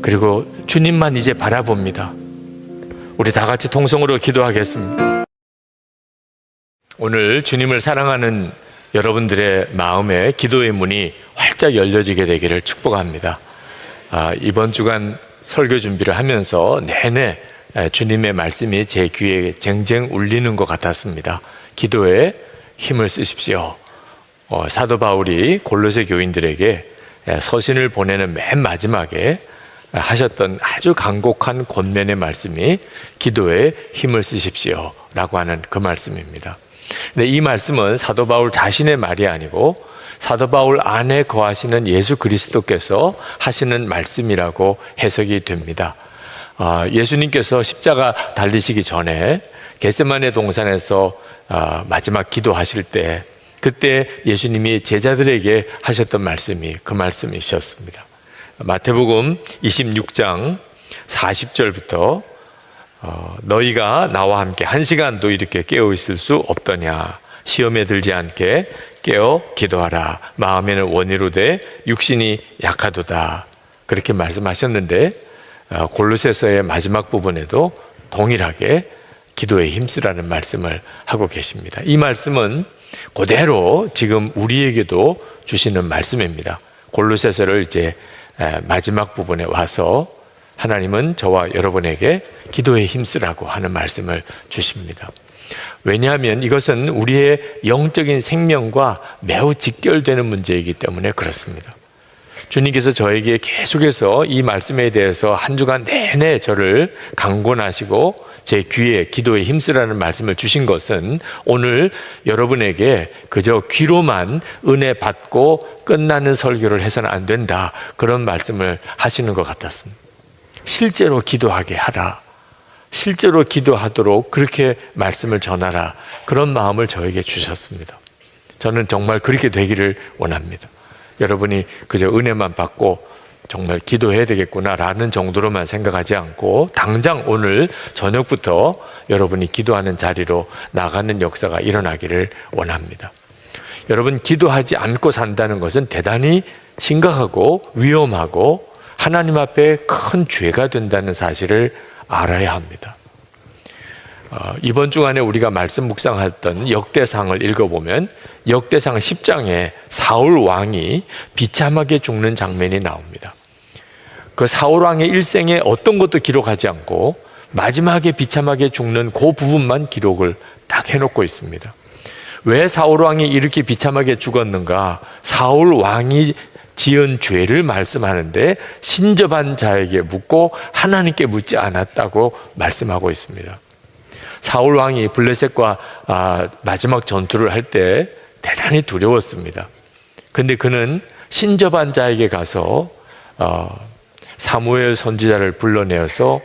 그리고 주님만 이제 바라봅니다. 우리 다 같이 통성으로 기도하겠습니다. 오늘 주님을 사랑하는 여러분들의 마음에 기도의 문이 활짝 열려지게 되기를 축복합니다. 이번 주간 설교 준비를 하면서 내내 주님의 말씀이 제 귀에 쟁쟁 울리는 것 같았습니다. 기도에 힘을 쓰십시오. 사도 바울이 골로새 교인들에게 서신을 보내는 맨 마지막에 하셨던 아주 간곡한 권면의 말씀이 기도에 힘을 쓰십시오 라고 하는 그 말씀입니다. 근데 이 말씀은 사도 바울 자신의 말이 아니고 사도 바울 안에 거하시는 예수 그리스도께서 하시는 말씀이라고 해석이 됩니다. 예수님께서 십자가 달리시기 전에 겟세마네 동산에서 마지막 기도하실 때 그때 예수님이 제자들에게 하셨던 말씀이 그 말씀이셨습니다. 마태복음 26장 40절부터 너희가 나와 함께 1시간도 이렇게 깨어 있을 수 없더냐. 시험에 들지 않게 깨어 기도하라. 마음에는 원이로되 육신이 약하도다. 그렇게 말씀하셨는데 골로새서의 마지막 부분에도 동일하게 기도에 힘쓰라는 말씀을 하고 계십니다. 이 말씀은 그대로 지금 우리에게도 주시는 말씀입니다. 골로새서를 이제 마지막 부분에 와서 하나님은 저와 여러분에게 기도에 힘쓰라고 하는 말씀을 주십니다. 왜냐하면 이것은 우리의 영적인 생명과 매우 직결되는 문제이기 때문에 그렇습니다. 주님께서 저에게 계속해서 이 말씀에 대해서 한 주간 내내 저를 강권하시고 제 귀에 기도에 힘쓰라는 말씀을 주신 것은 오늘 여러분에게 그저 귀로만 은혜 받고 끝나는 설교를 해서는 안 된다, 그런 말씀을 하시는 것 같았습니다. 실제로 기도하게 하라, 실제로 기도하도록 그렇게 말씀을 전하라, 그런 마음을 저에게 주셨습니다. 저는 정말 그렇게 되기를 원합니다. 여러분이 그저 은혜만 받고 정말 기도해야 되겠구나라는 정도로만 생각하지 않고 당장 오늘 저녁부터 여러분이 기도하는 자리로 나가는 역사가 일어나기를 원합니다. 여러분, 기도하지 않고 산다는 것은 대단히 심각하고 위험하고 하나님 앞에 큰 죄가 된다는 사실을 알아야 합니다. 이번 주간에 우리가 말씀 묵상했던 역대상을 읽어보면 역대상 10장에 사울 왕이 비참하게 죽는 장면이 나옵니다. 그 사울 왕의 일생에 어떤 것도 기록하지 않고 마지막에 비참하게 죽는 그 부분만 기록을 딱 해놓고 있습니다. 왜 사울 왕이 이렇게 비참하게 죽었는가? 사울 왕이 지은 죄를 말씀하는데 신접한 자에게 묻고 하나님께 묻지 않았다고 말씀하고 있습니다. 사울 왕이 블레셋과 마지막 전투를 할 때 대단히 두려웠습니다. 근데 그는 신접한 자에게 가서 사무엘 선지자를 불러내어서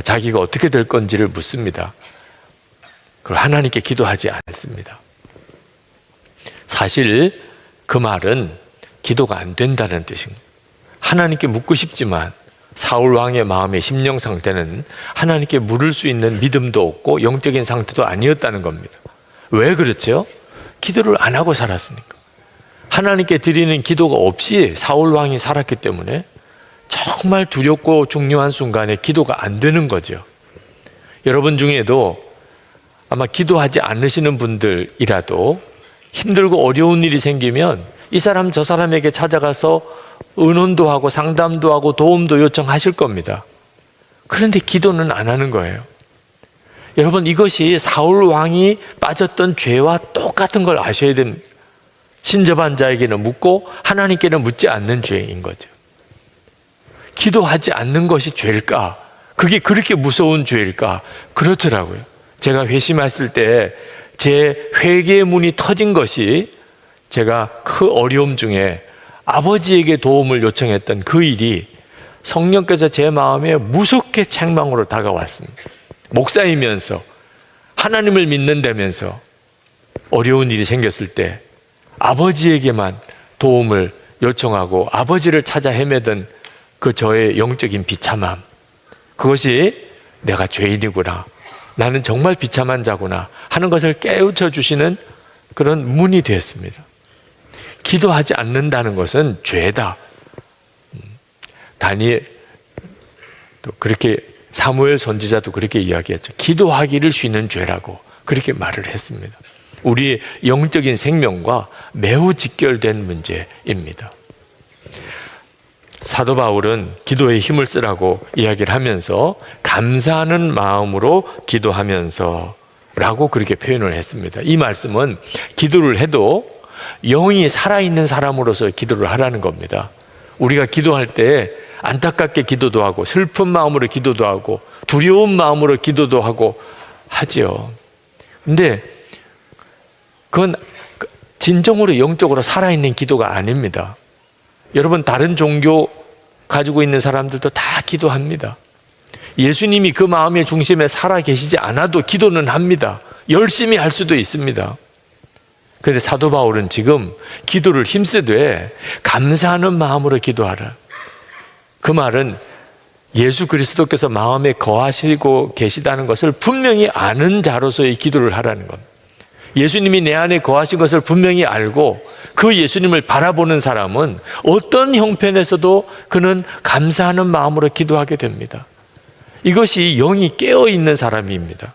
자기가 어떻게 될 건지를 묻습니다. 그리고 하나님께 기도하지 않습니다. 사실 그 말은 기도가 안 된다는 뜻입니다. 하나님께 묻고 싶지만 사울 왕의 마음의 심령 상태는 하나님께 물을 수 있는 믿음도 없고 영적인 상태도 아니었다는 겁니다. 왜 그렇죠? 기도를 안 하고 살았으니까. 하나님께 드리는 기도가 없이 사울 왕이 살았기 때문에 정말 두렵고 중요한 순간에 기도가 안 되는 거죠. 여러분 중에도 아마 기도하지 않으시는 분들이라도 힘들고 어려운 일이 생기면 이 사람 저 사람에게 찾아가서 의논도 하고 상담도 하고 도움도 요청하실 겁니다. 그런데 기도는 안 하는 거예요. 여러분, 이것이 사울 왕이 빠졌던 죄와 똑같은 걸 아셔야 됩니다. 신접한 자에게는 묻고 하나님께는 묻지 않는 죄인 거죠. 기도하지 않는 것이 죄일까? 그게 그렇게 무서운 죄일까? 그렇더라고요. 제가 회심했을 때 제 회개의 문이 터진 것이 제가 그 어려움 중에 아버지에게 도움을 요청했던 그 일이 성령께서 제 마음에 무섭게 책망으로 다가왔습니다. 목사이면서 하나님을 믿는다면서 어려운 일이 생겼을 때 아버지에게만 도움을 요청하고 아버지를 찾아 헤매던 그 저의 영적인 비참함, 그것이 내가 죄인이구나, 나는 정말 비참한 자구나 하는 것을 깨우쳐 주시는 그런 문이 되었습니다. 기도하지 않는다는 것은 죄다. 다니엘 또 그렇게, 사무엘 선지자도 그렇게 이야기했죠. 기도하기를 쉬는 죄라고 그렇게 말을 했습니다. 우리의 영적인 생명과 매우 직결된 문제입니다. 사도 바울은 기도에 힘을 쓰라고 이야기를 하면서 감사하는 마음으로 기도하면서 라고 그렇게 표현을 했습니다. 이 말씀은 기도를 해도 영이 살아있는 사람으로서 기도를 하라는 겁니다. 우리가 기도할 때 안타깝게 기도도 하고 슬픈 마음으로 기도도 하고 두려운 마음으로 기도도 하고 하지요. 근데 그건 진정으로 영적으로 살아있는 기도가 아닙니다. 여러분, 다른 종교 가지고 있는 사람들도 다 기도합니다. 예수님이 그 마음의 중심에 살아 계시지 않아도 기도는 합니다. 열심히 할 수도 있습니다. 그런데 사도 바울은 지금 기도를 힘쓰되 감사하는 마음으로 기도하라. 그 말은 예수 그리스도께서 마음에 거하시고 계시다는 것을 분명히 아는 자로서의 기도를 하라는 겁니다. 예수님이 내 안에 거하신 것을 분명히 알고 그 예수님을 바라보는 사람은 어떤 형편에서도 그는 감사하는 마음으로 기도하게 됩니다. 이것이 영이 깨어있는 사람입니다.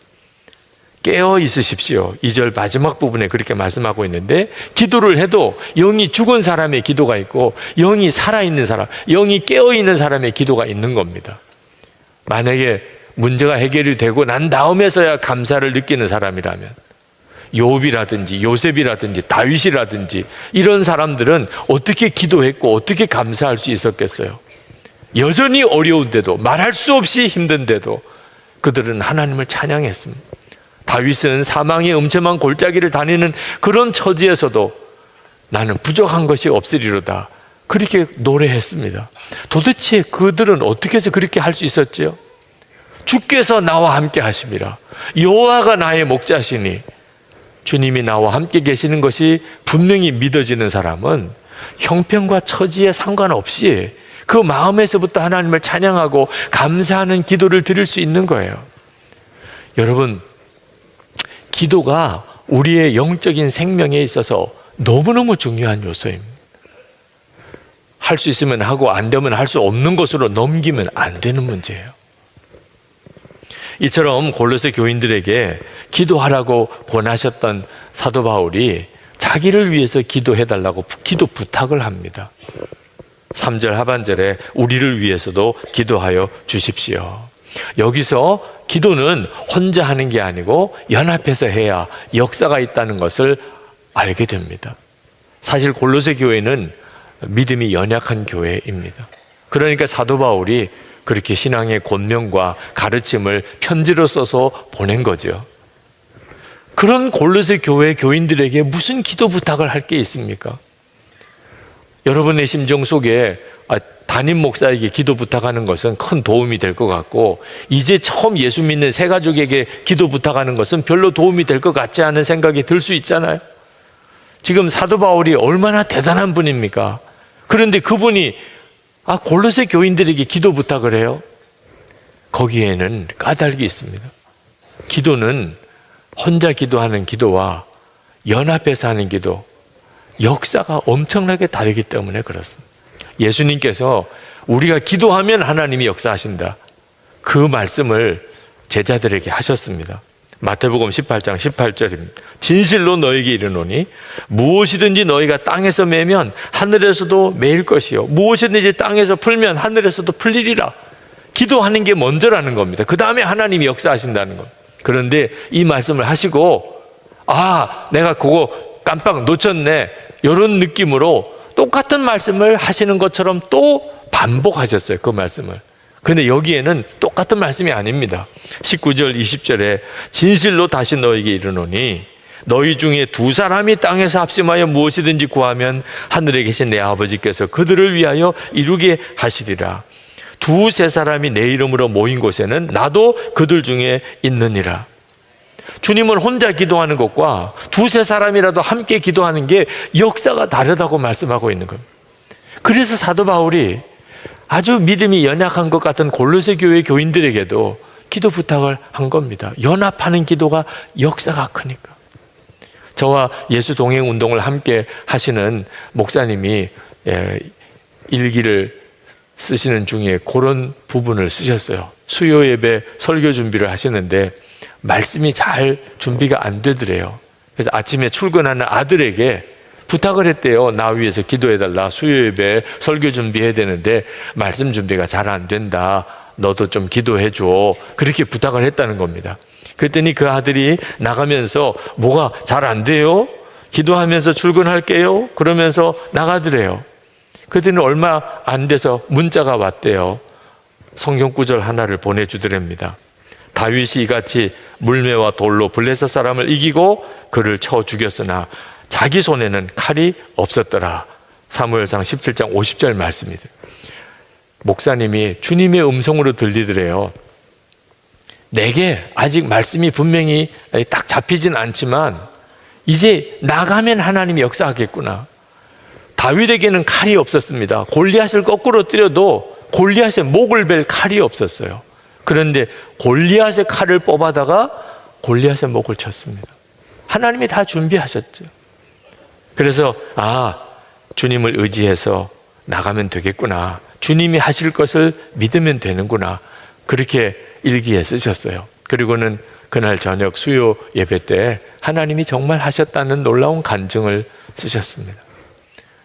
깨어 있으십시오. 2절 마지막 부분에 그렇게 말씀하고 있는데, 기도를 해도 영이 죽은 사람의 기도가 있고 영이 살아있는 사람, 영이 깨어있는 사람의 기도가 있는 겁니다. 만약에 문제가 해결이 되고 난 다음에서야 감사를 느끼는 사람이라면, 욥이라든지 요셉이라든지 다윗이라든지 이런 사람들은 어떻게 기도했고 어떻게 감사할 수 있었겠어요? 여전히 어려운데도, 말할 수 없이 힘든데도 그들은 하나님을 찬양했습니다. 다윗은 사망의 음침한 골짜기를 다니는 그런 처지에서도 나는 부족한 것이 없으리로다, 그렇게 노래했습니다. 도대체 그들은 어떻게 해서 그렇게 할 수 있었지요? 주께서 나와 함께 하심이라, 여호와가 나의 목자시니, 주님이 나와 함께 계시는 것이 분명히 믿어지는 사람은 형편과 처지에 상관없이 그 마음에서부터 하나님을 찬양하고 감사하는 기도를 드릴 수 있는 거예요. 여러분, 기도가 우리의 영적인 생명에 있어서 너무너무 중요한 요소입니다. 할 수 있으면 하고 안 되면 할 수 없는 것으로 넘기면 안 되는 문제예요. 이처럼 골로새 교인들에게 기도하라고 권하셨던 사도 바울이 자기를 위해서 기도해달라고 기도 부탁을 합니다. 3절 하반절에 우리를 위해서도 기도하여 주십시오. 여기서 기도는 혼자 하는 게 아니고 연합해서 해야 역사가 있다는 것을 알게 됩니다. 사실 골로새 교회는 믿음이 연약한 교회입니다. 그러니까 사도 바울이 그렇게 신앙의 권면과 가르침을 편지로 써서 보낸 거죠. 그런 골로새 교회 교인들에게 무슨 기도 부탁을 할 게 있습니까? 여러분의 심정 속에 담임 목사에게 기도 부탁하는 것은 큰 도움이 될 것 같고, 이제 처음 예수 믿는 새 가족에게 기도 부탁하는 것은 별로 도움이 될 것 같지 않은 생각이 들 수 있잖아요. 지금 사도 바울이 얼마나 대단한 분입니까? 그런데 그분이 골로새 교인들에게 기도 부탁을 해요? 거기에는 까닭이 있습니다. 기도는 혼자 기도하는 기도와 연합해서 하는 기도, 역사가 엄청나게 다르기 때문에 그렇습니다. 예수님께서 우리가 기도하면 하나님이 역사하신다, 그 말씀을 제자들에게 하셨습니다. 마태복음 18장 18절입니다. 진실로 너에게 이르노니 무엇이든지 너희가 땅에서 매면 하늘에서도 매일 것이요, 무엇이든지 땅에서 풀면 하늘에서도 풀리리라. 기도하는 게 먼저라는 겁니다. 그 다음에 하나님이 역사하신다는 겁니다. 그런데 이 말씀을 하시고 내가 그거 깜빡 놓쳤네, 이런 느낌으로 똑같은 말씀을 하시는 것처럼 또 반복하셨어요, 그 말씀을. 그런데 여기에는 똑같은 말씀이 아닙니다. 19절 20절에 진실로 다시 너에게 이르노니 너희 중에 두 사람이 땅에서 합심하여 무엇이든지 구하면 하늘에 계신 내 아버지께서 그들을 위하여 이루게 하시리라. 두세 사람이 내 이름으로 모인 곳에는 나도 그들 중에 있느니라. 주님은 혼자 기도하는 것과 두세 사람이라도 함께 기도하는 게 역사가 다르다고 말씀하고 있는 겁니다. 그래서 사도 바울이 아주 믿음이 연약한 것 같은 골로새 교회 교인들에게도 기도 부탁을 한 겁니다. 연합하는 기도가 역사가 크니까. 저와 예수 동행 운동을 함께 하시는 목사님이 일기를 쓰시는 중에 그런 부분을 쓰셨어요. 수요 예배 설교 준비를 하시는데 말씀이 잘 준비가 안 되더래요. 그래서 아침에 출근하는 아들에게 부탁을 했대요. 나 위해서 기도해달라. 수요 예배 설교 준비해야 되는데 말씀 준비가 잘 안 된다. 너도 좀 기도해줘. 그렇게 부탁을 했다는 겁니다. 그랬더니 그 아들이 나가면서 뭐가 잘 안 돼요? 기도하면서 출근할게요. 그러면서 나가더래요. 그랬더니 얼마 안 돼서 문자가 왔대요. 성경 구절 하나를 보내주더랍니다. 다윗이 이같이 물매와 돌로 블레셋 사람을 이기고 그를 쳐 죽였으나 자기 손에는 칼이 없었더라. 사무엘상 17장 50절 말씀이죠. 목사님이 주님의 음성으로 들리더래요. 내게 아직 말씀이 분명히 딱 잡히진 않지만 이제 나가면 하나님이 역사하겠구나. 다윗에게는 칼이 없었습니다. 골리앗을 거꾸로 때려도 골리앗의 목을 벨 칼이 없었어요. 그런데 골리앗의 칼을 뽑아다가 골리앗의 목을 쳤습니다. 하나님이 다 준비하셨죠. 그래서 주님을 의지해서 나가면 되겠구나, 주님이 하실 것을 믿으면 되는구나, 그렇게 일기에 쓰셨어요. 그리고는 그날 저녁 수요 예배 때 하나님이 정말 하셨다는 놀라운 간증을 쓰셨습니다.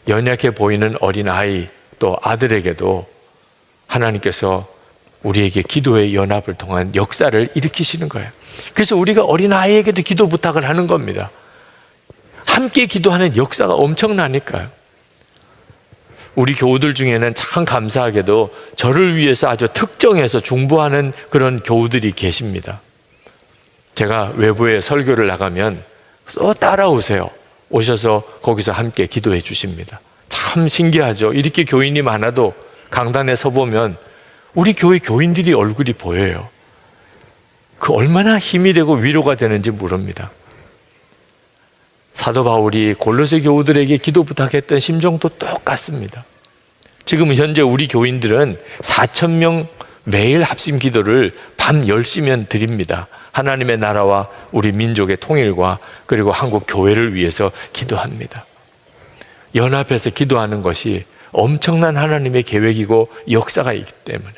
연약해 보이는 어린아이 또 아들에게도 하나님께서 우리에게 기도의 연합을 통한 역사를 일으키시는 거예요. 그래서 우리가 어린아이에게도 기도 부탁을 하는 겁니다. 함께 기도하는 역사가 엄청나니까요. 우리 교우들 중에는 참 감사하게도 저를 위해서 아주 특정해서 중보하는 그런 교우들이 계십니다. 제가 외부에 설교를 나가면 또 따라오세요. 오셔서 거기서 함께 기도해 주십니다. 참 신기하죠. 이렇게 교인이 많아도 강단에 서보면 우리 교회 교인들이 얼굴이 보여요. 그 얼마나 힘이 되고 위로가 되는지 모릅니다. 사도 바울이 골로새 교우들에게 기도 부탁했던 심정도 똑같습니다. 지금 현재 우리 교인들은 4,000명 매일 합심 기도를 밤 10시면 드립니다. 하나님의 나라와 우리 민족의 통일과 그리고 한국 교회를 위해서 기도합니다. 연합해서 기도하는 것이 엄청난 하나님의 계획이고 역사가 있기 때문에.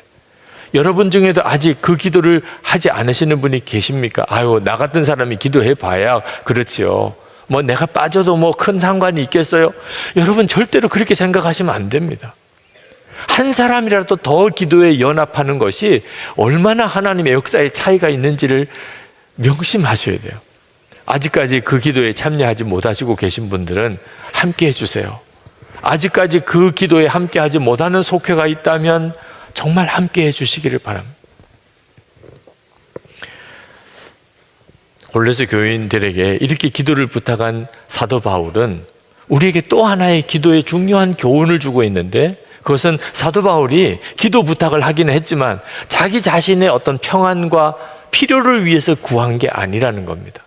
여러분 중에도 아직 그 기도를 하지 않으시는 분이 계십니까? 나 같은 사람이 기도해 봐야 그렇지요. 내가 빠져도 큰 상관이 있겠어요? 여러분 절대로 그렇게 생각하시면 안 됩니다. 한 사람이라도 더 기도에 연합하는 것이 얼마나 하나님의 역사의 차이가 있는지를 명심하셔야 돼요. 아직까지 그 기도에 참여하지 못하시고 계신 분들은 함께 해주세요. 아직까지 그 기도에 함께하지 못하는 속회가 있다면 정말 함께 해주시기를 바랍니다. 골로새 교인들에게 이렇게 기도를 부탁한 사도 바울은 우리에게 또 하나의 기도에 중요한 교훈을 주고 있는데, 그것은 사도 바울이 기도 부탁을 하기는 했지만 자기 자신의 어떤 평안과 필요를 위해서 구한 게 아니라는 겁니다.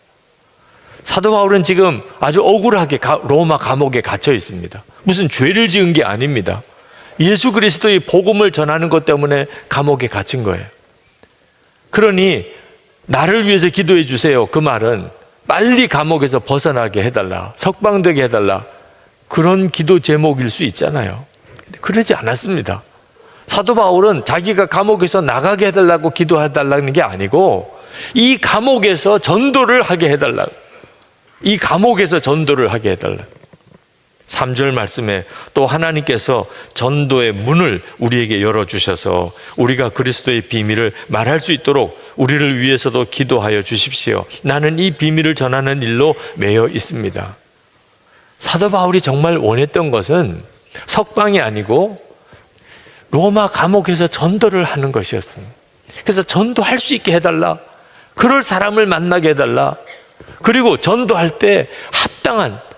사도 바울은 지금 아주 억울하게 로마 감옥에 갇혀 있습니다. 무슨 죄를 지은 게 아닙니다. 예수 그리스도의 복음을 전하는 것 때문에 감옥에 갇힌 거예요. 그러니 나를 위해서 기도해 주세요. 그 말은 빨리 감옥에서 벗어나게 해달라, 석방되게 해달라, 그런 기도 제목일 수 있잖아요. 그러지 않았습니다. 사도 바울은 자기가 감옥에서 나가게 해달라고 기도해달라는 게 아니고 이 감옥에서 전도를 하게 해달라, 이 감옥에서 전도를 하게 해달라. 3절 말씀에 또 하나님께서 전도의 문을 우리에게 열어주셔서 우리가 그리스도의 비밀을 말할 수 있도록 우리를 위해서도 기도하여 주십시오. 나는 이 비밀을 전하는 일로 매여 있습니다. 사도 바울이 정말 원했던 것은 석방이 아니고 로마 감옥에서 전도를 하는 것이었습니다. 그래서 전도할 수 있게 해달라, 그럴 사람을 만나게 해달라, 그리고 전도할 때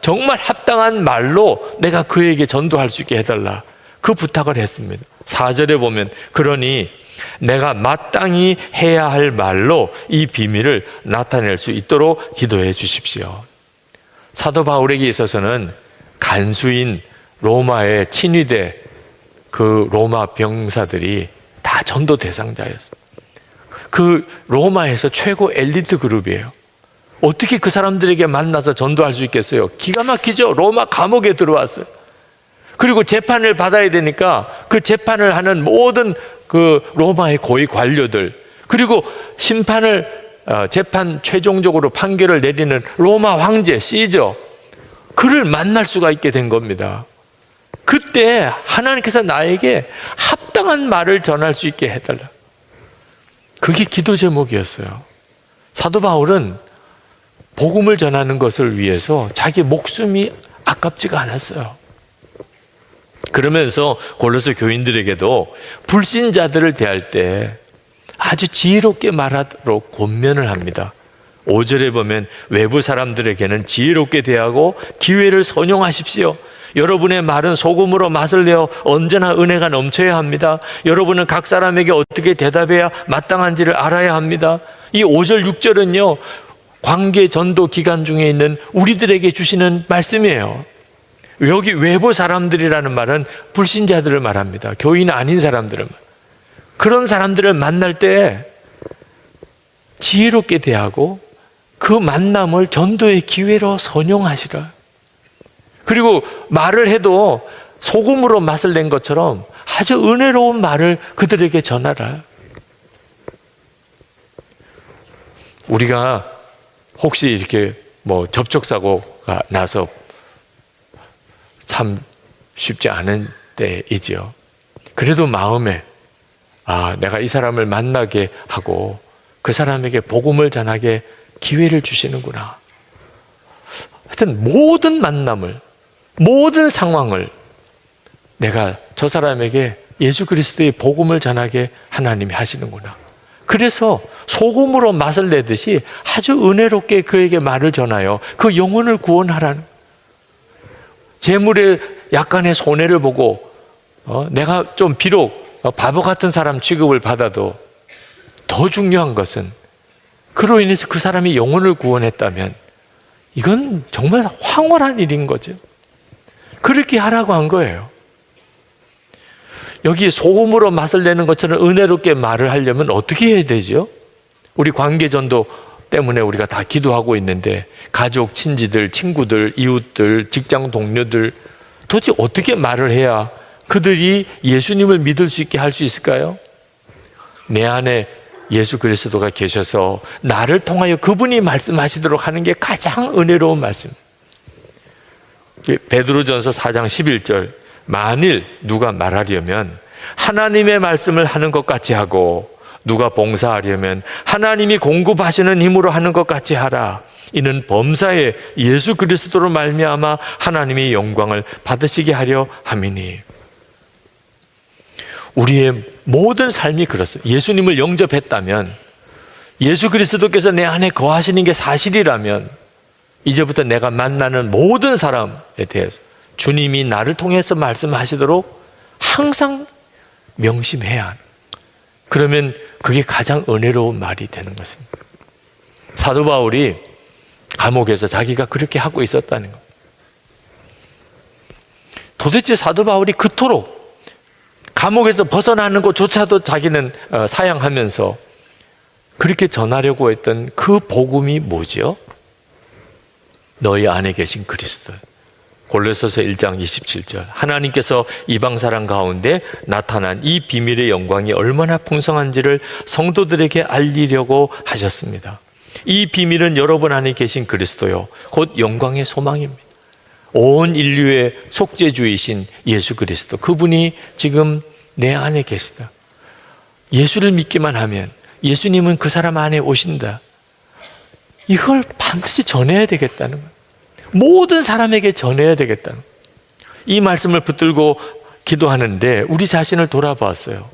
정말 합당한 말로 내가 그에게 전도할 수 있게 해달라, 그 부탁을 했습니다. 4절에 보면 그러니 내가 마땅히 해야 할 말로 이 비밀을 나타낼 수 있도록 기도해 주십시오. 사도 바울에게 있어서는 간수인 로마의 친위대 그 로마 병사들이 다 전도 대상자였습니다. 그 로마에서 최고 엘리트 그룹이에요. 어떻게 그 사람들에게 만나서 전도할 수 있겠어요? 기가 막히죠. 로마 감옥에 들어왔어요. 그리고 재판을 받아야 되니까 그 재판을 하는 모든 그 로마의 고위 관료들, 그리고 재판 최종적으로 판결을 내리는 로마 황제 시저, 그를 만날 수가 있게 된 겁니다. 그때 하나님께서 나에게 합당한 말을 전할 수 있게 해달라, 그게 기도 제목이었어요. 사도 바울은 복음을 전하는 것을 위해서 자기 목숨이 아깝지가 않았어요. 그러면서 골로새 교인들에게도 불신자들을 대할 때 아주 지혜롭게 말하도록 권면을 합니다. 5절에 보면 외부 사람들에게는 지혜롭게 대하고 기회를 선용하십시오. 여러분의 말은 소금으로 맛을 내어 언제나 은혜가 넘쳐야 합니다. 여러분은 각 사람에게 어떻게 대답해야 마땅한지를 알아야 합니다. 이 5절 6절은요, 관계 전도 기간 중에 있는 우리들에게 주시는 말씀이에요. 여기 외부 사람들이라는 말은 불신자들을 말합니다. 교인 아닌 사람들을. 그런 사람들을 만날 때 지혜롭게 대하고 그 만남을 전도의 기회로 선용하시라. 그리고 말을 해도 소금으로 맛을 낸 것처럼 아주 은혜로운 말을 그들에게 전하라. 우리가 혹시 이렇게 접촉사고가 나서 참 쉽지 않은 때이지요. 그래도 마음에 내가 이 사람을 만나게 하고 그 사람에게 복음을 전하게 기회를 주시는구나. 하여튼 모든 만남을, 모든 상황을 내가 저 사람에게 예수 그리스도의 복음을 전하게 하나님이 하시는구나. 그래서 소금으로 맛을 내듯이 아주 은혜롭게 그에게 말을 전하여 그 영혼을 구원하라는, 재물에 약간의 손해를 보고 내가 좀 비록 바보 같은 사람 취급을 받아도 더 중요한 것은 그로 인해서 그 사람이 영혼을 구원했다면 이건 정말 황홀한 일인 거죠. 그렇게 하라고 한 거예요. 여기 소금으로 맛을 내는 것처럼 은혜롭게 말을 하려면 어떻게 해야 되죠? 우리 관계전도 때문에 우리가 다 기도하고 있는데 가족, 친지들, 친구들, 이웃들, 직장 동료들 도대체 어떻게 말을 해야 그들이 예수님을 믿을 수 있게 할 수 있을까요? 내 안에 예수 그리스도가 계셔서 나를 통하여 그분이 말씀하시도록 하는 게 가장 은혜로운 말씀. 베드로전서 4장 11절, 만일 누가 말하려면 하나님의 말씀을 하는 것 같이 하고 누가 봉사하려면 하나님이 공급하시는 힘으로 하는 것 같이 하라. 이는 범사에 예수 그리스도로 말미암아 하나님의 영광을 받으시게 하려 함이니. 우리의 모든 삶이 그렇습니다. 예수님을 영접했다면, 예수 그리스도께서 내 안에 거하시는 게 사실이라면 이제부터 내가 만나는 모든 사람에 대해서 주님이 나를 통해서 말씀하시도록 항상 명심해야 하는, 그러면 그게 가장 은혜로운 말이 되는 것입니다. 사도 바울이 감옥에서 자기가 그렇게 하고 있었다는 것. 도대체 사도 바울이 그토록 감옥에서 벗어나는 것조차도 자기는 사양하면서 그렇게 전하려고 했던 그 복음이 뭐죠? 너희 안에 계신 그리스도. 골로새서 1장 27절, 하나님께서 이방 사람 가운데 나타난 이 비밀의 영광이 얼마나 풍성한지를 성도들에게 알리려고 하셨습니다. 이 비밀은 여러분 안에 계신 그리스도요 곧 영광의 소망입니다. 온 인류의 속죄주이신 예수 그리스도, 그분이 지금 내 안에 계시다. 예수를 믿기만 하면 예수님은 그 사람 안에 오신다. 이걸 반드시 전해야 되겠다는 거예요. 모든 사람에게 전해야 되겠다는 거예요. 이 말씀을 붙들고 기도하는데 우리 자신을 돌아봤어요.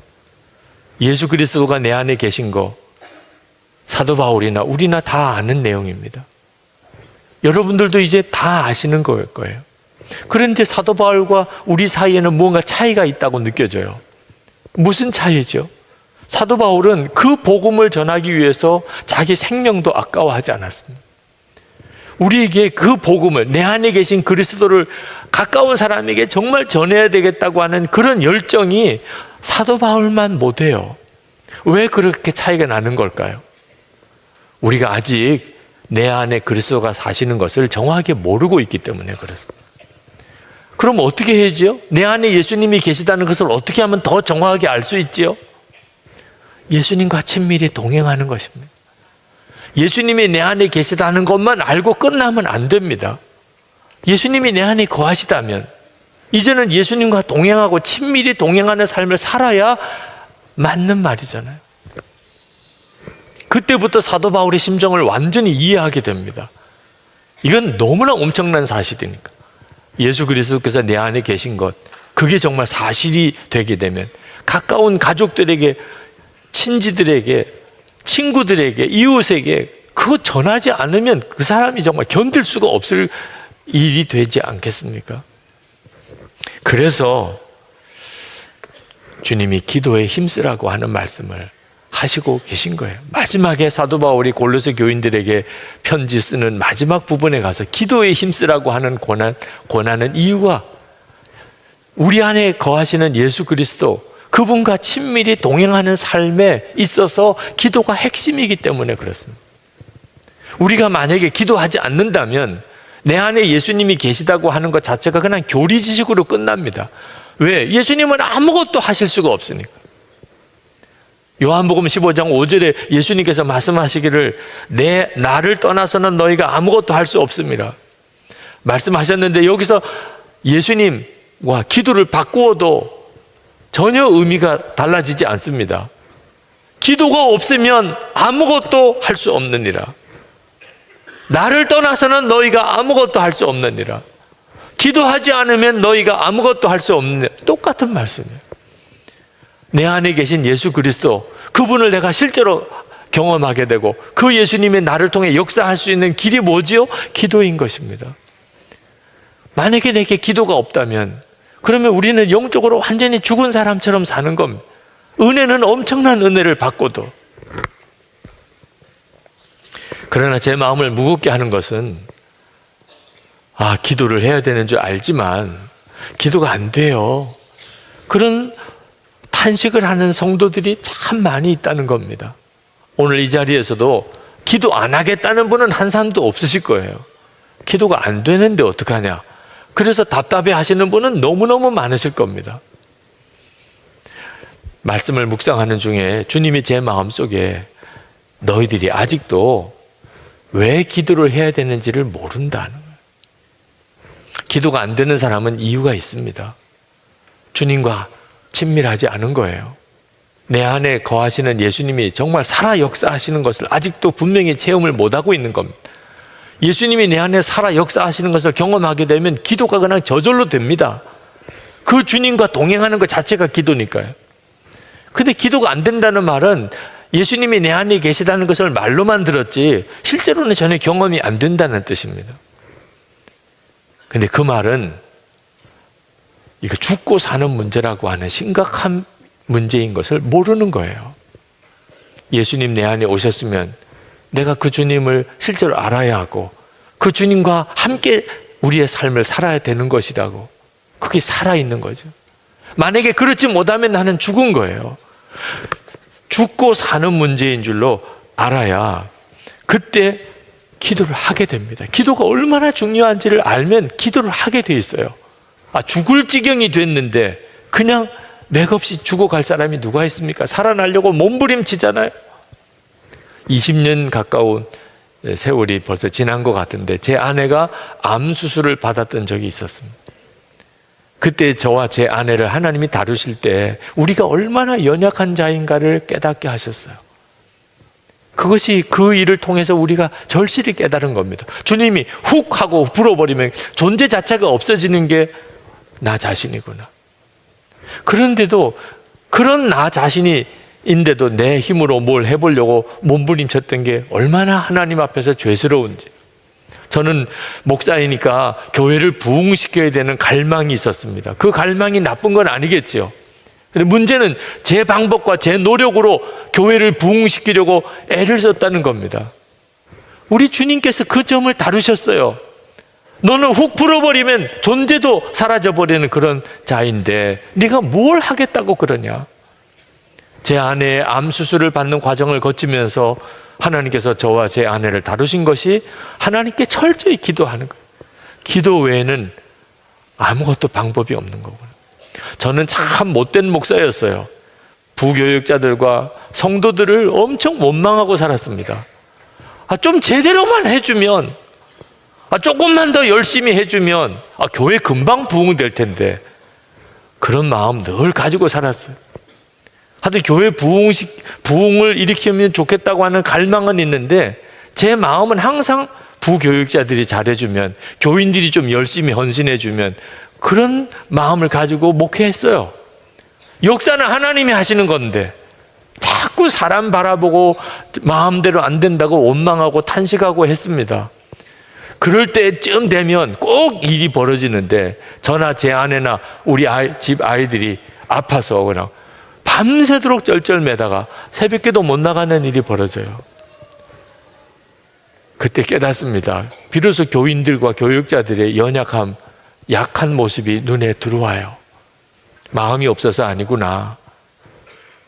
예수 그리스도가 내 안에 계신 거 사도 바울이나 우리나 다 아는 내용입니다. 여러분들도 이제 다 아시는 거예요. 그런데 사도 바울과 우리 사이에는 무언가 차이가 있다고 느껴져요. 무슨 차이죠? 사도 바울은 그 복음을 전하기 위해서 자기 생명도 아까워하지 않았습니다. 우리에게 그 복음을, 내 안에 계신 그리스도를 가까운 사람에게 정말 전해야 되겠다고 하는 그런 열정이 사도 바울만 못해요. 왜 그렇게 차이가 나는 걸까요? 우리가 아직 내 안에 그리스도가 사시는 것을 정확하게 모르고 있기 때문에 그렇습니다. 그럼 어떻게 해야지요? 내 안에 예수님이 계시다는 것을 어떻게 하면 더 정확하게 알 수 있지요? 예수님과 친밀히 동행하는 것입니다. 예수님이 내 안에 계시다는 것만 알고 끝나면 안 됩니다. 예수님이 내 안에 거하시다면 이제는 예수님과 동행하고 친밀히 동행하는 삶을 살아야 맞는 말이잖아요. 그때부터 사도 바울의 심정을 완전히 이해하게 됩니다. 이건 너무나 엄청난 사실이니까. 예수 그리스도께서 내 안에 계신 것, 그게 정말 사실이 되게 되면 가까운 가족들에게, 친지들에게, 친구들에게, 이웃에게 그거 전하지 않으면 그 사람이 정말 견딜 수가 없을 일이 되지 않겠습니까? 그래서 주님이 기도에 힘쓰라고 하는 말씀을 하시고 계신 거예요. 마지막에 사도 바울이 골로새 교인들에게 편지 쓰는 마지막 부분에 가서 기도에 힘쓰라고 하는 권하는 이유가 우리 안에 거하시는 예수 그리스도, 그분과 친밀히 동행하는 삶에 있어서 기도가 핵심이기 때문에 그렇습니다. 우리가 만약에 기도하지 않는다면 내 안에 예수님이 계시다고 하는 것 자체가 그냥 교리 지식으로 끝납니다. 왜? 예수님은 아무것도 하실 수가 없으니까. 요한복음 15장 5절에 예수님께서 말씀하시기를 나를 떠나서는 너희가 아무것도 할 수 없습니다 말씀하셨는데, 여기서 예수님과 기도를 바꾸어도 전혀 의미가 달라지지 않습니다. 기도가 없으면 아무것도 할 수 없느니라. 나를 떠나서는 너희가 아무것도 할 수 없느니라. 기도하지 않으면 너희가 아무것도 할 수 없느니라. 똑같은 말씀이에요. 내 안에 계신 예수 그리스도, 그분을 내가 실제로 경험하게 되고 그 예수님이 나를 통해 역사할 수 있는 길이 뭐지요? 기도인 것입니다. 만약에 내게 기도가 없다면 그러면 우리는 영적으로 완전히 죽은 사람처럼 사는 겁니다. 은혜는 엄청난 은혜를 받고도. 그러나 제 마음을 무겁게 하는 것은 기도를 해야 되는 줄 알지만 기도가 안 돼요. 그런 탄식을 하는 성도들이 참 많이 있다는 겁니다. 오늘 이 자리에서도 기도 안 하겠다는 분은 한 사람도 없으실 거예요. 기도가 안 되는데 어떡하냐. 그래서 답답해 하시는 분은 너무너무 많으실 겁니다. 말씀을 묵상하는 중에 주님이 제 마음속에 너희들이 아직도 왜 기도를 해야 되는지를 모른다는 거예요. 기도가 안 되는 사람은 이유가 있습니다. 주님과 친밀하지 않은 거예요. 내 안에 거하시는 예수님이 정말 살아 역사하시는 것을 아직도 분명히 체험을 못하고 있는 겁니다. 예수님이 내 안에 살아 역사하시는 것을 경험하게 되면 기도가 그냥 저절로 됩니다. 그 주님과 동행하는 것 자체가 기도니까요. 근데 기도가 안 된다는 말은 예수님이 내 안에 계시다는 것을 말로만 들었지 실제로는 전혀 경험이 안 된다는 뜻입니다. 근데 그 말은 이거 죽고 사는 문제라고 하는 심각한 문제인 것을 모르는 거예요. 예수님 내 안에 오셨으면 내가 그 주님을 실제로 알아야 하고 그 주님과 함께 우리의 삶을 살아야 되는 것이라고. 그게 살아있는 거죠. 만약에 그렇지 못하면 나는 죽은 거예요. 죽고 사는 문제인 줄로 알아야 그때 기도를 하게 됩니다. 기도가 얼마나 중요한지를 알면 기도를 하게 돼 있어요. 죽을 지경이 됐는데 그냥 맥없이 죽어갈 사람이 누가 있습니까? 살아나려고 몸부림치잖아요. 20년 가까운 세월이 벌써 지난 것 같은데 제 아내가 암 수술을 받았던 적이 있었습니다. 그때 저와 제 아내를 하나님이 다루실 때 우리가 얼마나 연약한 자인가를 깨닫게 하셨어요. 그것이 그 일을 통해서 우리가 절실히 깨달은 겁니다. 주님이 훅 하고 불어버리면 존재 자체가 없어지는 게 나 자신이구나. 그런데도 그런 나 자신인데도 내 힘으로 뭘 해보려고 몸부림쳤던 게 얼마나 하나님 앞에서 죄스러운지. 저는 목사이니까 교회를 부흥시켜야 되는 갈망이 있었습니다. 그 갈망이 나쁜 건 아니겠죠. 근데 문제는 제 방법과 제 노력으로 교회를 부흥시키려고 애를 썼다는 겁니다. 우리 주님께서 그 점을 다루셨어요. 너는 훅 불어버리면 존재도 사라져버리는 그런 자인데 네가 뭘 하겠다고 그러냐. 제 아내의 암 수술을 받는 과정을 거치면서 하나님께서 저와 제 아내를 다루신 것이 하나님께 철저히 기도하는 거예요. 기도 외에는 아무것도 방법이 없는 거구나. 저는 참 못된 목사였어요. 부교육자들과 성도들을 엄청 원망하고 살았습니다. 좀 제대로만 해주면, 조금만 더 열심히 해주면 교회 금방 부흥될 텐데 그런 마음 늘 가지고 살았어요. 하여튼 교회 부흥을 일으키면 좋겠다고 하는 갈망은 있는데 제 마음은 항상 부교육자들이 잘해주면, 교인들이 좀 열심히 헌신해주면 그런 마음을 가지고 목회했어요. 역사는 하나님이 하시는 건데 자꾸 사람 바라보고 마음대로 안 된다고 원망하고 탄식하고 했습니다. 그럴 때쯤 되면 꼭 일이 벌어지는데 저나 제 아내나 우리 집 아이들이 아파서 그냥 밤새도록 쩔쩔매다가 새벽기도 못 나가는 일이 벌어져요. 그때 깨닫습니다. 비로소 교인들과 교육자들의 연약함, 약한 모습이 눈에 들어와요. 마음이 없어서 아니구나.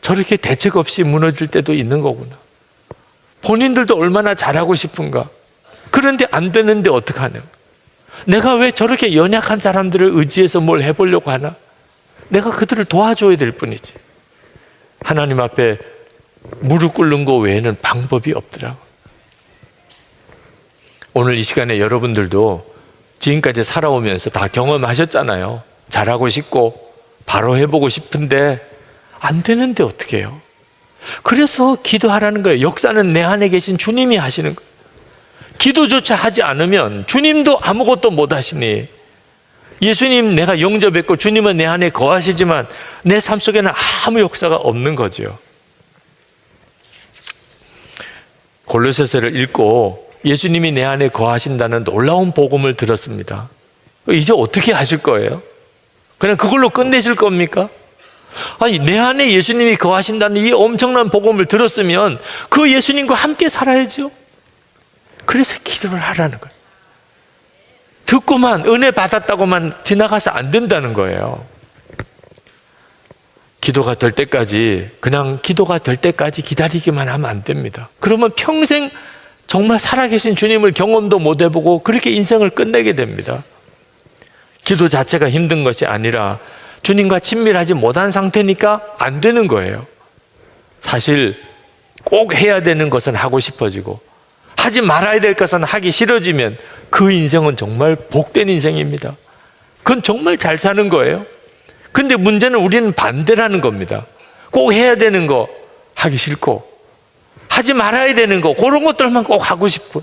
저렇게 대책 없이 무너질 때도 있는 거구나. 본인들도 얼마나 잘하고 싶은가. 그런데 안 되는데 어떡하냐. 내가 왜 저렇게 연약한 사람들을 의지해서 뭘 해보려고 하나? 내가 그들을 도와줘야 될 뿐이지. 하나님 앞에 무릎 꿇는 거 외에는 방법이 없더라고. 오늘 이 시간에 여러분들도 지금까지 살아오면서 다 경험하셨잖아요. 잘하고 싶고 바로 해보고 싶은데 안 되는데 어떻게 해요? 그래서 기도하라는 거예요. 역사는 내 안에 계신 주님이 하시는 거예요. 기도조차 하지 않으면 주님도 아무것도 못 하시니, 예수님 내가 영접했고 주님은 내 안에 거하시지만 내 삶 속에는 아무 역사가 없는 거죠. 골로새서를 읽고 예수님이 내 안에 거하신다는 놀라운 복음을 들었습니다. 이제 어떻게 하실 거예요? 그냥 그걸로 끝내실 겁니까? 아니, 내 안에 예수님이 거하신다는 이 엄청난 복음을 들었으면 그 예수님과 함께 살아야죠. 그래서 기도를 하라는 거예요. 듣고만 은혜 받았다고만 지나가서 안 된다는 거예요. 기도가 될 때까지, 그냥 기도가 될 때까지 기다리기만 하면 안 됩니다. 그러면 평생 정말 살아계신 주님을 경험도 못 해보고 그렇게 인생을 끝내게 됩니다. 기도 자체가 힘든 것이 아니라 주님과 친밀하지 못한 상태니까 안 되는 거예요. 사실 꼭 해야 되는 것은 하고 싶어지고 하지 말아야 될 것은 하기 싫어지면 그 인생은 정말 복된 인생입니다. 그건 정말 잘 사는 거예요. 근데 문제는 우리는 반대라는 겁니다. 꼭 해야 되는 거 하기 싫고 하지 말아야 되는 거, 그런 것들만 꼭 하고 싶은.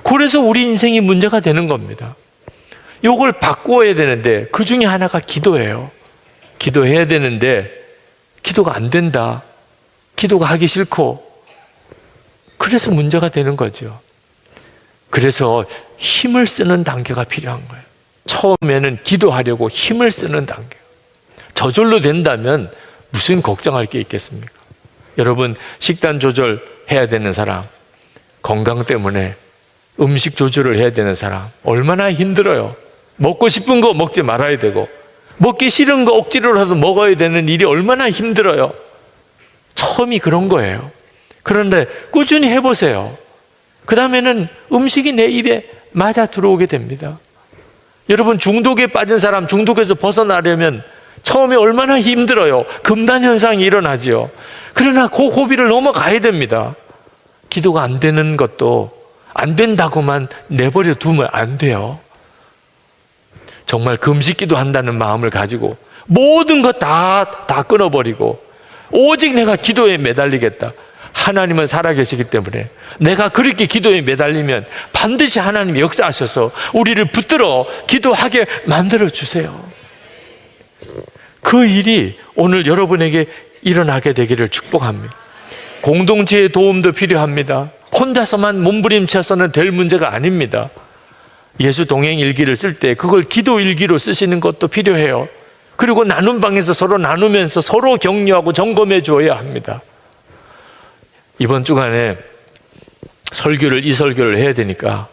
그래서 우리 인생이 문제가 되는 겁니다. 요걸 바꾸어야 되는데 그 중에 하나가 기도예요. 기도해야 되는데 기도가 안 된다. 기도가 하기 싫고. 그래서 문제가 되는 거죠. 그래서 힘을 쓰는 단계가 필요한 거예요. 처음에는 기도하려고 힘을 쓰는 단계. 저절로 된다면 무슨 걱정할 게 있겠습니까? 여러분, 식단 조절해야 되는 사람, 건강 때문에 음식 조절을 해야 되는 사람 얼마나 힘들어요. 먹고 싶은 거 먹지 말아야 되고 먹기 싫은 거 억지로라도 먹어야 되는 일이 얼마나 힘들어요. 처음이 그런 거예요. 그런데 꾸준히 해보세요. 그 다음에는 음식이 내 입에 맞아 들어오게 됩니다. 여러분, 중독에 빠진 사람 중독에서 벗어나려면 처음에 얼마나 힘들어요. 금단 현상이 일어나지요. 그러나 그 고비를 넘어가야 됩니다. 기도가 안 되는 것도 안 된다고만 내버려 두면 안 돼요. 정말 금식 기도한다는 마음을 가지고 모든 것 다 끊어버리고 오직 내가 기도에 매달리겠다. 하나님은 살아계시기 때문에 내가 그렇게 기도에 매달리면 반드시 하나님이 역사하셔서 우리를 붙들어 기도하게 만들어 주세요. 그 일이 오늘 여러분에게 일어나게 되기를 축복합니다. 공동체의 도움도 필요합니다. 혼자서만 몸부림쳐서는 될 문제가 아닙니다. 예수 동행 일기를 쓸 때 그걸 기도 일기로 쓰시는 것도 필요해요. 그리고 나눈 방에서 서로 나누면서 서로 격려하고 점검해 줘야 합니다. 이번 주간에 이 설교를 해야 되니까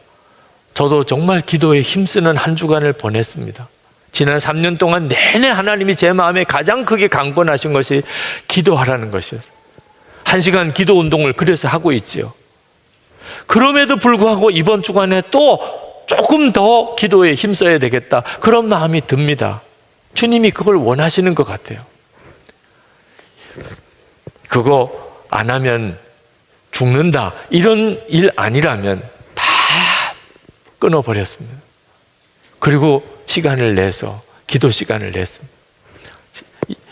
저도 정말 기도에 힘쓰는 한 주간을 보냈습니다. 지난 3년 동안 내내 하나님이 제 마음에 가장 크게 강권하신 것이 기도하라는 것이었어요. 1시간 기도 운동을 그래서 하고 있지요. 그럼에도 불구하고 이번 주간에 또 조금 더 기도에 힘써야 되겠다, 그런 마음이 듭니다. 주님이 그걸 원하시는 것 같아요. 그거 안 하면 죽는다, 이런 일 아니라면 다 끊어버렸습니다. 그리고 시간을 내서 기도 시간을 냈습니다.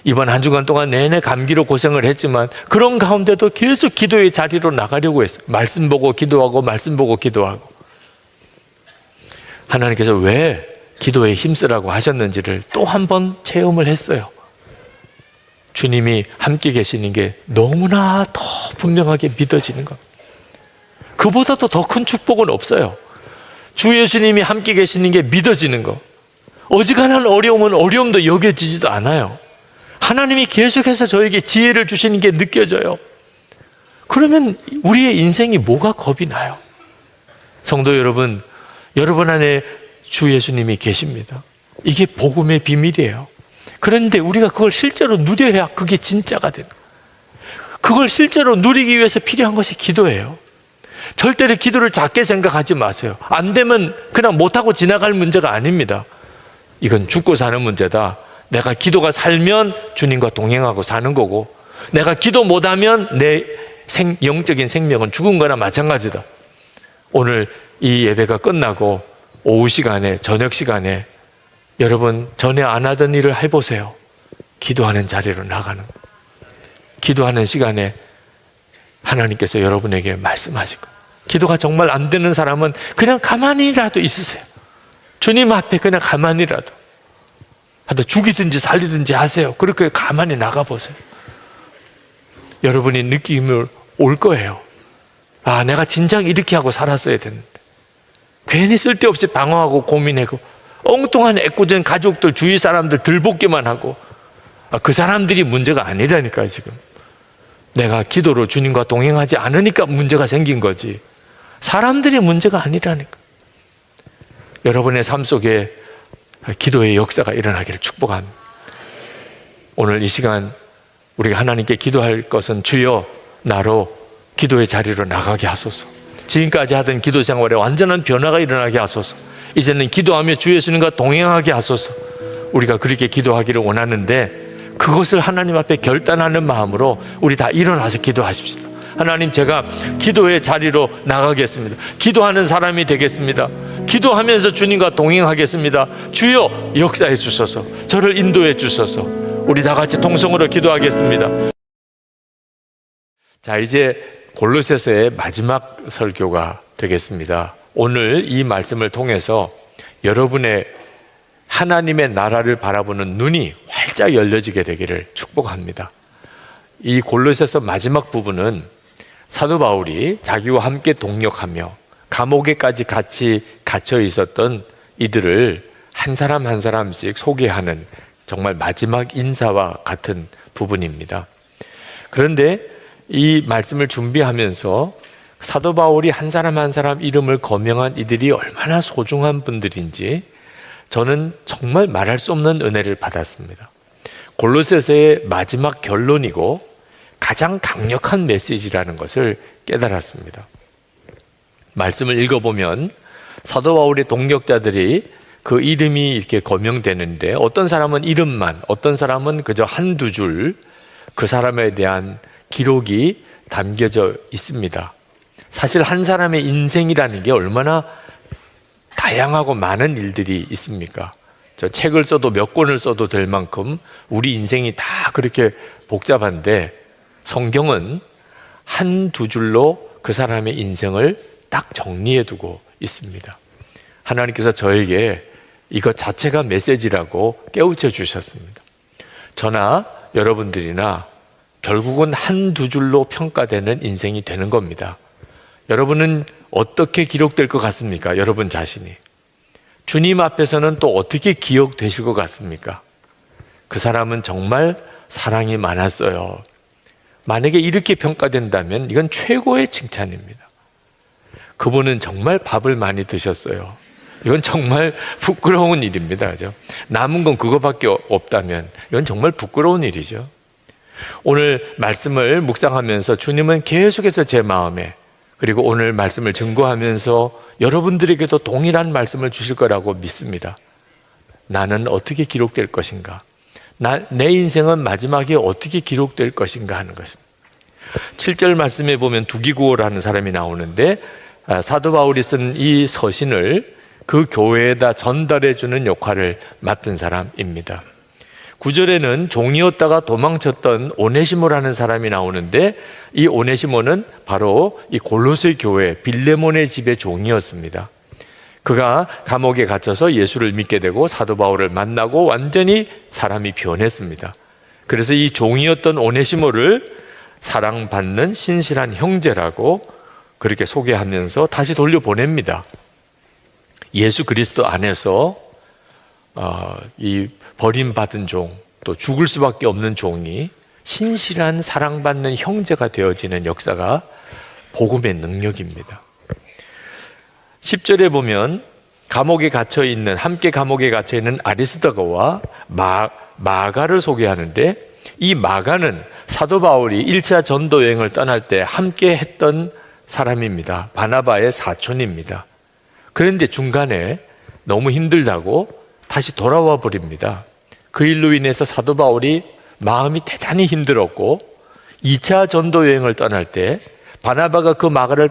이번 한 주간 동안 내내 감기로 고생을 했지만 그런 가운데도 계속 기도의 자리로 나가려고 했어요. 말씀 보고 기도하고 말씀 보고 기도하고. 하나님께서 왜 기도에 힘쓰라고 하셨는지를 또 한 번 체험을 했어요. 주님이 함께 계시는 게 너무나 더 분명하게 믿어지는 것. 그보다도 더 큰 축복은 없어요. 주 예수님이 함께 계시는 게 믿어지는 것. 어지간한 어려움은 어려움도 여겨지지도 않아요. 하나님이 계속해서 저에게 지혜를 주시는 게 느껴져요. 그러면 우리의 인생이 뭐가 겁이 나요? 성도 여러분, 여러분 안에 주 예수님이 계십니다. 이게 복음의 비밀이에요. 그런데 우리가 그걸 실제로 누려야 그게 진짜가 됩니다. 그걸 실제로 누리기 위해서 필요한 것이 기도예요. 절대로 기도를 작게 생각하지 마세요. 안 되면 그냥 못하고 지나갈 문제가 아닙니다. 이건 죽고 사는 문제다. 내가 기도가 살면 주님과 동행하고 사는 거고, 내가 기도 못하면 내 영적인 생명은 죽은 거나 마찬가지다. 오늘 이 예배가 끝나고 오후 시간에, 저녁 시간에 여러분 전에 안 하던 일을 해보세요. 기도하는 자리로 나가는 거. 기도하는 시간에 하나님께서 여러분에게 말씀하시고, 기도가 정말 안 되는 사람은 그냥 가만히라도 있으세요. 주님 앞에 그냥 가만히라도 하다 죽이든지 살리든지 하세요. 그렇게 가만히 나가보세요. 여러분이 느낌을 올 거예요. 아, 내가 진작 이렇게 하고 살았어야 되는데, 괜히 쓸데없이 방어하고 고민하고 엉뚱한 애꿎은 가족들, 주위 사람들 들볶기만 하고, 그 사람들이 문제가 아니라니까요. 지금 내가 기도로 주님과 동행하지 않으니까 문제가 생긴 거지, 사람들이 문제가 아니라니까. 여러분의 삶 속에 기도의 역사가 일어나기를 축복합니다. 오늘 이 시간 우리가 하나님께 기도할 것은, 주여 나로 기도의 자리로 나가게 하소서. 지금까지 하던 기도 생활에 완전한 변화가 일어나게 하소서. 이제는 기도하며 주 예수님과 동행하게 하소서. 우리가 그렇게 기도하기를 원하는데, 그것을 하나님 앞에 결단하는 마음으로 우리 다 일어나서 기도하십시다. 하나님, 제가 기도의 자리로 나가겠습니다. 기도하는 사람이 되겠습니다. 기도하면서 주님과 동행하겠습니다. 주여 역사해 주소서. 저를 인도해 주소서. 우리 다 같이 통성으로 기도하겠습니다. 자, 이제 골로새서의 마지막 설교가 되겠습니다. 오늘 이 말씀을 통해서 여러분의 하나님의 나라를 바라보는 눈이 활짝 열려지게 되기를 축복합니다. 이 골로새서 마지막 부분은 사도 바울이 자기와 함께 동역하며 감옥에까지 같이 갇혀 있었던 이들을 한 사람 한 사람씩 소개하는 정말 마지막 인사와 같은 부분입니다. 그런데 이 말씀을 준비하면서 사도 바울이 한 사람 한 사람 이름을 거명한 이들이 얼마나 소중한 분들인지 저는 정말 말할 수 없는 은혜를 받았습니다. 골로새서의 마지막 결론이고 가장 강력한 메시지라는 것을 깨달았습니다. 말씀을 읽어보면 사도 바울의 동역자들이 그 이름이 이렇게 거명되는데, 어떤 사람은 이름만, 어떤 사람은 그저 한두 줄 그 사람에 대한 기록이 담겨져 있습니다. 사실 한 사람의 인생이라는 게 얼마나 다양하고 많은 일들이 있습니까? 저 책을 써도 몇 권을 써도 될 만큼 우리 인생이 다 그렇게 복잡한데, 성경은 한두 줄로 그 사람의 인생을 딱 정리해 두고 있습니다. 하나님께서 저에게 이것 자체가 메시지라고 깨우쳐 주셨습니다. 저나 여러분들이나 결국은 한두 줄로 평가되는 인생이 되는 겁니다. 여러분은 어떻게 기록될 것 같습니까? 여러분 자신이 주님 앞에서는 또 어떻게 기억되실 것 같습니까? 그 사람은 정말 사랑이 많았어요. 만약에 이렇게 평가된다면 이건 최고의 칭찬입니다. 그분은 정말 밥을 많이 드셨어요. 이건 정말 부끄러운 일입니다. 그죠? 남은 건 그거밖에 없다면 이건 정말 부끄러운 일이죠. 오늘 말씀을 묵상하면서 주님은 계속해서 제 마음에, 그리고 오늘 말씀을 증거하면서 여러분들에게도 동일한 말씀을 주실 거라고 믿습니다. 나는 어떻게 기록될 것인가? 내 인생은 마지막에 어떻게 기록될 것인가 하는 것입니다. 7절 말씀에 보면 두기고라는 사람이 나오는데, 사도 바울이 쓴 이 서신을 그 교회에다 전달해 주는 역할을 맡은 사람입니다. 9절에는 종이었다가 도망쳤던 오네시모라는 사람이 나오는데, 이 오네시모는 바로 이 골로새 교회 빌레몬의 집의 종이었습니다. 그가 감옥에 갇혀서 예수를 믿게 되고 사도 바울을 만나고 완전히 사람이 변했습니다. 그래서 이 종이었던 오네시모를 사랑받는 신실한 형제라고 그렇게 소개하면서 다시 돌려보냅니다. 예수 그리스도 안에서 이 버림받은 종, 또 죽을 수밖에 없는 종이 신실한 사랑받는 형제가 되어지는 역사가 복음의 능력입니다. 10절에 보면 함께 감옥에 갇혀있는 아리스다고와 마가를 소개하는데, 이 마가는 사도 바울이 1차 전도 여행을 떠날 때 함께 했던 사람입니다. 바나바의 사촌입니다. 그런데 중간에 너무 힘들다고 다시 돌아와 버립니다. 그 일로 인해서 사도 바울이 마음이 대단히 힘들었고, 2차 전도 여행을 떠날 때 바나바가 그 마가를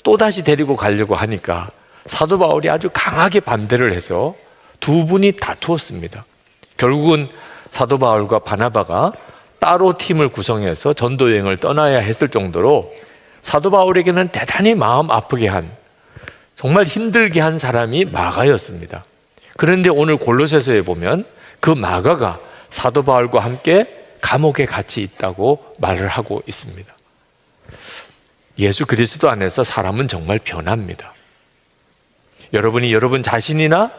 또다시 데리고 가려고 하니까 사도 바울이 아주 강하게 반대를 해서 두 분이 다투었습니다. 결국은 사도 바울과 바나바가 따로 팀을 구성해서 전도 여행을 떠나야 했을 정도로 사도 바울에게는 대단히 마음 아프게 한, 정말 힘들게 한 사람이 마가였습니다. 그런데 오늘 골로새서에 보면 그 마가가 사도 바울과 함께 감옥에 같이 있다고 말을 하고 있습니다. 예수 그리스도 안에서 사람은 정말 변합니다. 여러분이 여러분 자신이나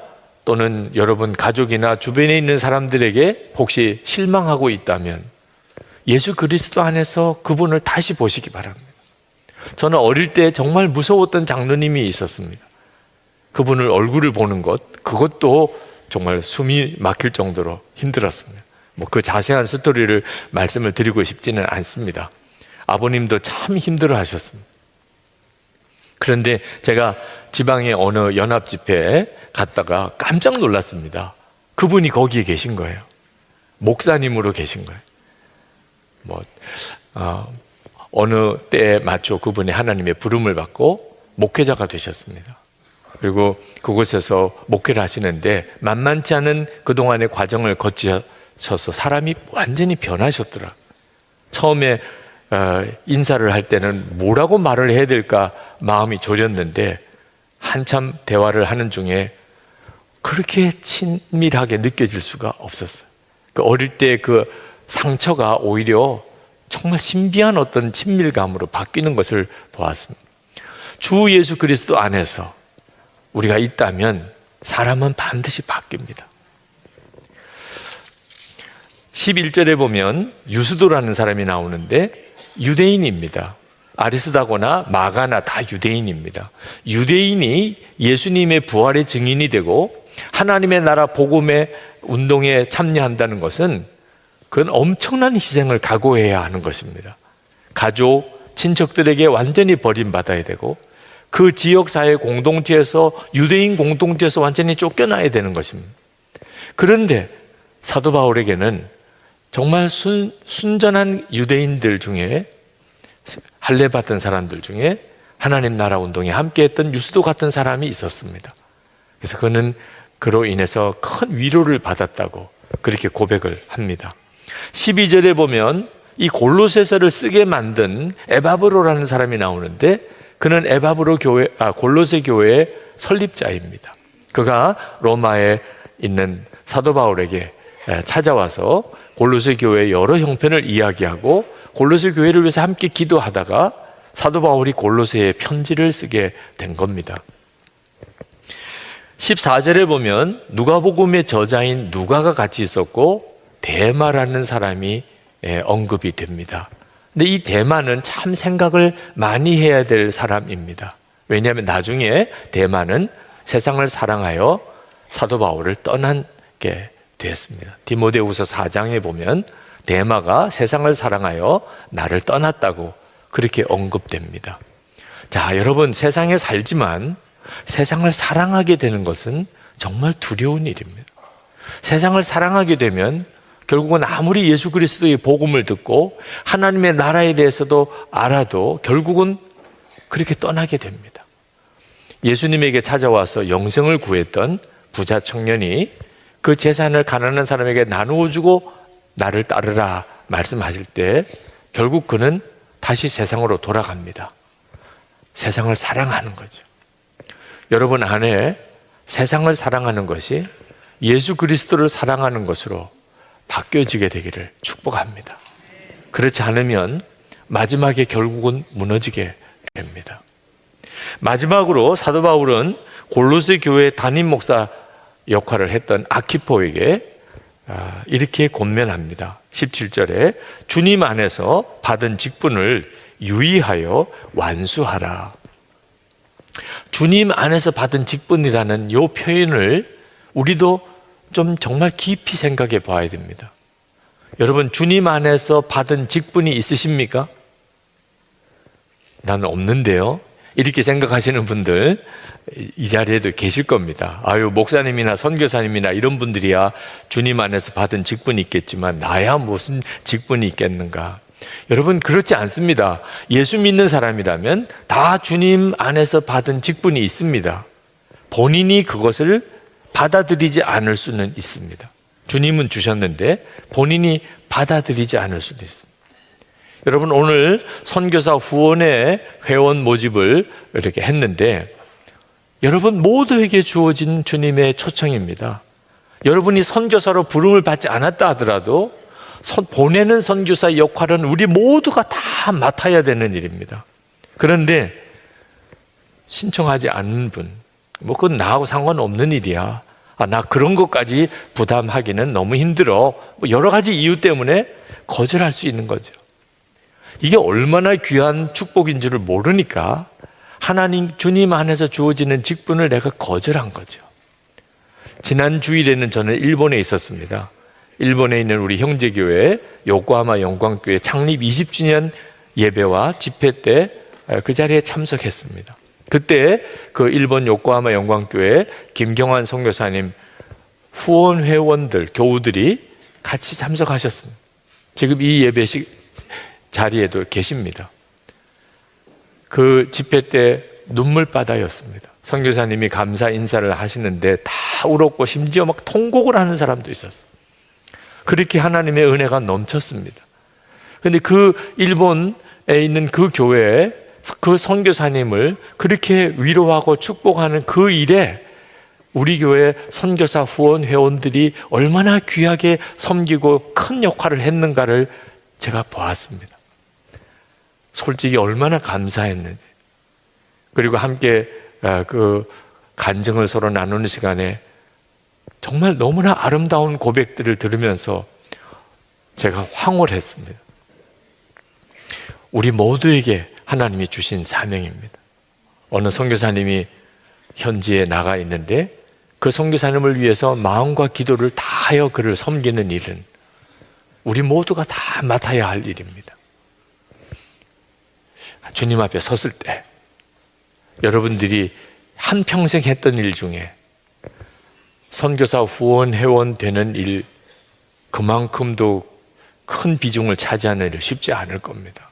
또는 여러분 가족이나 주변에 있는 사람들에게 혹시 실망하고 있다면 예수 그리스도 안에서 그분을 다시 보시기 바랍니다. 저는 어릴 때 정말 무서웠던 장로님이 있었습니다. 그분을 얼굴을 보는 것, 그것도 정말 숨이 막힐 정도로 힘들었습니다. 그 자세한 스토리를 말씀을 드리고 싶지는 않습니다. 아버님도 참 힘들어 하셨습니다. 그런데 제가 지방의 어느 연합 집회에 갔다가 깜짝 놀랐습니다. 그분이 거기에 계신 거예요. 목사님으로 계신 거예요. 어느 때에 맞춰 그분이 하나님의 부름을 받고 목회자가 되셨습니다. 그리고 그곳에서 목회를 하시는데 만만치 않은 그동안의 과정을 거치셔서 사람이 완전히 변하셨더라. 처음에 인사를 할 때는 뭐라고 말을 해야 될까 마음이 졸였는데 한참 대화를 하는 중에 그렇게 친밀하게 느껴질 수가 없었어요. 어릴 때 그 상처가 오히려 정말 신비한 어떤 친밀감으로 바뀌는 것을 보았습니다. 주 예수 그리스도 안에서 우리가 있다면 사람은 반드시 바뀝니다. 11절에 보면 유스도라는 사람이 나오는데 유대인입니다. 아리스다고나 마가나 다 유대인입니다. 유대인이 예수님의 부활의 증인이 되고 하나님의 나라 복음의 운동에 참여한다는 것은 그건 엄청난 희생을 각오해야 하는 것입니다. 가족, 친척들에게 완전히 버림받아야 되고 그 지역사회 공동체에서 유대인 공동체에서 완전히 쫓겨나야 되는 것입니다. 그런데 사도 바울에게는 정말 순전한 유대인들 중에 할례받은 사람들 중에 하나님 나라 운동에 함께했던 유스도 같은 사람이 있었습니다. 그래서 그는 그로 인해서 큰 위로를 받았다고 그렇게 고백을 합니다. 12절에 보면 이 골로새서를 쓰게 만든 에바브로라는 사람이 나오는데 그는 골로새 교회의 설립자입니다. 그가 로마에 있는 사도 바울에게 찾아와서 골로새 교회의 여러 형편을 이야기하고 골로새 교회를 위해서 함께 기도하다가 사도 바울이 골로새에 편지를 쓰게 된 겁니다. 14절에 보면 누가복음의 저자인 누가가 같이 있었고 데마라는 사람이 언급이 됩니다. 근데 이 데마는 참 생각을 많이 해야 될 사람입니다. 왜냐하면 나중에 데마는 세상을 사랑하여 사도 바울을 떠나게 되었습니다. 디모데후서 4장에 보면 데마가 세상을 사랑하여 나를 떠났다고 그렇게 언급됩니다. 자, 여러분, 세상에 살지만 세상을 사랑하게 되는 것은 정말 두려운 일입니다. 세상을 사랑하게 되면 결국은 아무리 예수 그리스도의 복음을 듣고 하나님의 나라에 대해서도 알아도 결국은 그렇게 떠나게 됩니다. 예수님에게 찾아와서 영생을 구했던 부자 청년이 그 재산을 가난한 사람에게 나누어 주고 나를 따르라 말씀하실 때 결국 그는 다시 세상으로 돌아갑니다. 세상을 사랑하는 거죠. 여러분 안에 세상을 사랑하는 것이 예수 그리스도를 사랑하는 것으로 바뀌어지게 되기를 축복합니다. 그렇지 않으면 마지막에 결국은 무너지게 됩니다. 마지막으로 사도 바울은 골로새 교회 담임 목사 역할을 했던 아키포에게 이렇게 권면합니다. 17절에 주님 안에서 받은 직분을 유의하여 완수하라. 주님 안에서 받은 직분이라는 이 표현을 우리도 좀 정말 깊이 생각해 봐야 됩니다. 여러분, 주님 안에서 받은 직분이 있으십니까? 나는 없는데요. 이렇게 생각하시는 분들 이 자리에도 계실 겁니다. 아유, 목사님이나 선교사님이나 이런 분들이야 주님 안에서 받은 직분이 있겠지만 나야 무슨 직분이 있겠는가? 여러분, 그렇지 않습니다. 예수 믿는 사람이라면 다 주님 안에서 받은 직분이 있습니다. 본인이 그것을 받아들이지 않을 수는 있습니다. 주님은 주셨는데 본인이 받아들이지 않을 수도 있습니다. 여러분, 오늘 선교사 후원의 회원 모집을 이렇게 했는데 여러분 모두에게 주어진 주님의 초청입니다. 여러분이 선교사로 부름을 받지 않았다 하더라도 보내는 선교사 역할은 우리 모두가 다 맡아야 되는 일입니다. 그런데 신청하지 않는 분, 그건 나하고 상관없는 일이야. 나 그런 것까지 부담하기는 너무 힘들어. 여러 가지 이유 때문에 거절할 수 있는 거죠. 이게 얼마나 귀한 축복인 줄을 모르니까 하나님 주님 안에서 주어지는 직분을 내가 거절한 거죠. 지난 주일에는 저는 일본에 있었습니다. 일본에 있는 우리 형제교회 요코하마 영광교회 창립 20주년 예배와 집회 때 그 자리에 참석했습니다. 그때 그 일본 요코하마 영광교회 김경환 선교사님 후원 회원들 교우들이 같이 참석하셨습니다. 지금 이 예배 자리에도 계십니다. 그 집회 때 눈물바다였습니다. 선교사님이 감사 인사를 하시는데 다 울었고 심지어 막 통곡을 하는 사람도 있었어요. 그렇게 하나님의 은혜가 넘쳤습니다. 그런데 그 일본에 있는 그 교회에 그 선교사님을 그렇게 위로하고 축복하는 그 일에 우리 교회 선교사 후원 회원들이 얼마나 귀하게 섬기고 큰 역할을 했는가를 제가 보았습니다. 솔직히 얼마나 감사했는지. 그리고 함께 그 간증을 서로 나누는 시간에 정말 너무나 아름다운 고백들을 들으면서 제가 황홀했습니다. 우리 모두에게 하나님이 주신 사명입니다. 어느 선교사님이 현지에 나가 있는데 그 선교사님을 위해서 마음과 기도를 다하여 그를 섬기는 일은 우리 모두가 다 맡아야 할 일입니다. 주님 앞에 섰을 때 여러분들이 한평생 했던 일 중에 선교사 후원 회원 되는 일 그만큼도 큰 비중을 차지하는 일 쉽지 않을 겁니다.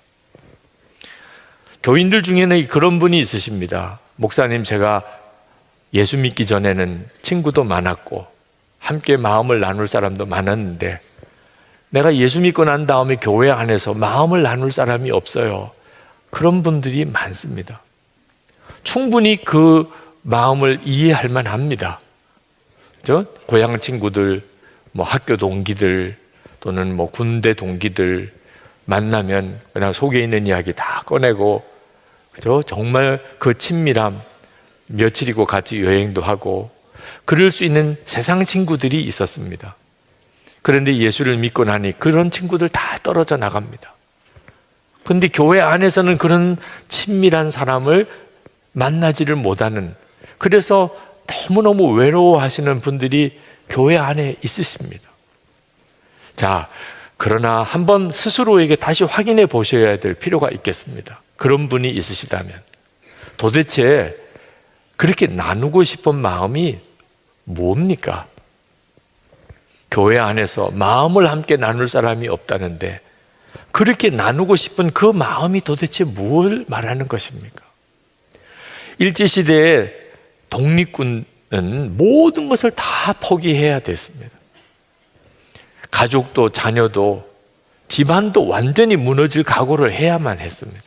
교인들 중에는 그런 분이 있으십니다. 목사님, 제가 예수 믿기 전에는 친구도 많았고 함께 마음을 나눌 사람도 많았는데 내가 예수 믿고 난 다음에 교회 안에서 마음을 나눌 사람이 없어요. 그런 분들이 많습니다. 충분히 그 마음을 이해할 만합니다. 그죠? 고향 친구들, 학교 동기들 또는 군대 동기들 만나면 그냥 속에 있는 이야기 다 꺼내고, 그죠? 정말 그 친밀함, 며칠이고 같이 여행도 하고 그럴 수 있는 세상 친구들이 있었습니다. 그런데 예수를 믿고 나니 그런 친구들 다 떨어져 나갑니다. 그런데 교회 안에서는 그런 친밀한 사람을 만나지를 못하는, 그래서 너무너무 외로워하시는 분들이 교회 안에 있으십니다. 자, 그러나 한번 스스로에게 다시 확인해 보셔야 될 필요가 있겠습니다. 그런 분이 있으시다면 도대체 그렇게 나누고 싶은 마음이 뭡니까? 교회 안에서 마음을 함께 나눌 사람이 없다는데 그렇게 나누고 싶은 그 마음이 도대체 뭘 말하는 것입니까? 일제시대에 독립군은 모든 것을 다 포기해야 됐습니다. 가족도 자녀도 집안도 완전히 무너질 각오를 해야만 했습니다.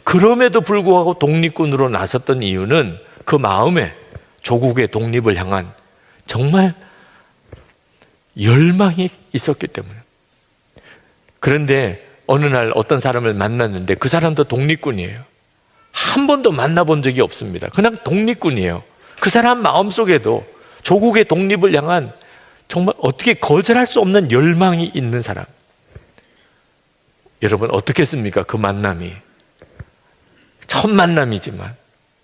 그럼에도 불구하고 독립군으로 나섰던 이유는 그 마음에 조국의 독립을 향한 정말 열망이 있었기 때문에. 그런데 어느 날 어떤 사람을 만났는데 그 사람도 독립군이에요. 한 번도 만나본 적이 없습니다. 그냥 독립군이에요. 그 사람 마음속에도 조국의 독립을 향한 정말 어떻게 거절할 수 없는 열망이 있는 사람. 여러분 어떻겠습니까? 그 만남이 첫 만남이지만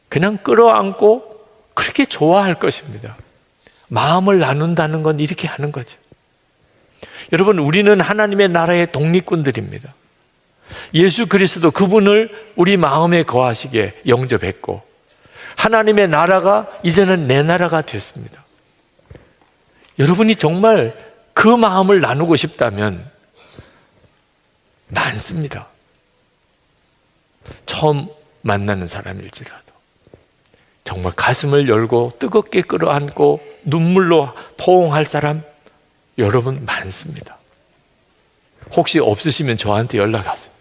그냥 끌어안고 그렇게 좋아할 것입니다. 마음을 나눈다는 건 이렇게 하는 거죠. 여러분, 우리는 하나님의 나라의 독립군들입니다. 예수 그리스도 그분을 우리 마음에 거하시게 영접했고 하나님의 나라가 이제는 내 나라가 됐습니다. 여러분이 정말 그 마음을 나누고 싶다면 많습니다. 처음 만나는 사람일지라도 정말 가슴을 열고 뜨겁게 끌어안고 눈물로 포옹할 사람 여러분 많습니다. 혹시 없으시면 저한테 연락하세요.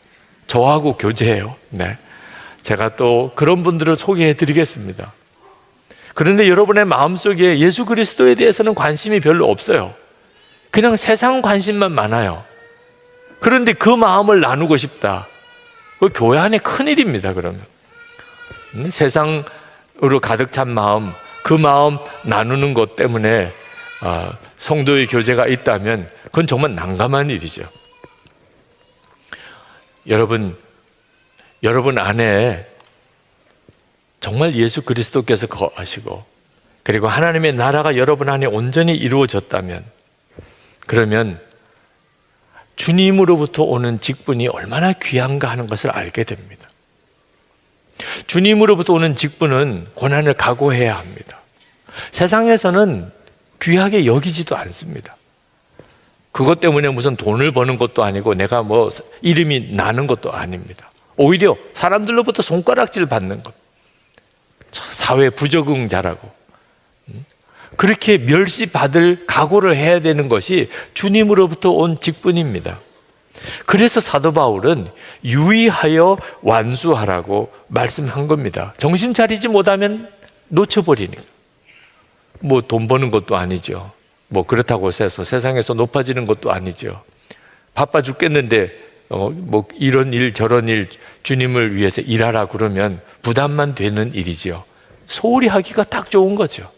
저하고 교제해요. 네. 제가 또 그런 분들을 소개해 드리겠습니다. 그런데 여러분의 마음속에 예수 그리스도에 대해서는 관심이 별로 없어요. 그냥 세상 관심만 많아요. 그런데 그 마음을 나누고 싶다. 그 교회 안에 큰일입니다. 그러면 세상으로 가득 찬 마음, 그 마음 나누는 것 때문에 성도의 교제가 있다면 그건 정말 난감한 일이죠. 여러분 안에 정말 예수 그리스도께서 거하시고 그리고 하나님의 나라가 여러분 안에 온전히 이루어졌다면 그러면 주님으로부터 오는 직분이 얼마나 귀한가 하는 것을 알게 됩니다. 주님으로부터 오는 직분은 고난을 각오해야 합니다. 세상에서는 귀하게 여기지도 않습니다. 그것 때문에 무슨 돈을 버는 것도 아니고 내가 뭐 이름이 나는 것도 아닙니다. 오히려 사람들로부터 손가락질 받는 것, 사회 부적응자라고 그렇게 멸시받을 각오를 해야 되는 것이 주님으로부터 온 직분입니다. 그래서 사도 바울은 유의하여 완수하라고 말씀한 겁니다. 정신 차리지 못하면 놓쳐버리니까. 뭐 돈 버는 것도 아니죠. 뭐 그렇다고 해서 세상에서 높아지는 것도 아니죠. 바빠 죽겠는데 뭐 이런 일 저런 일 주님을 위해서 일하라 그러면 부담만 되는 일이죠. 소홀히 하기가 딱 좋은 거죠.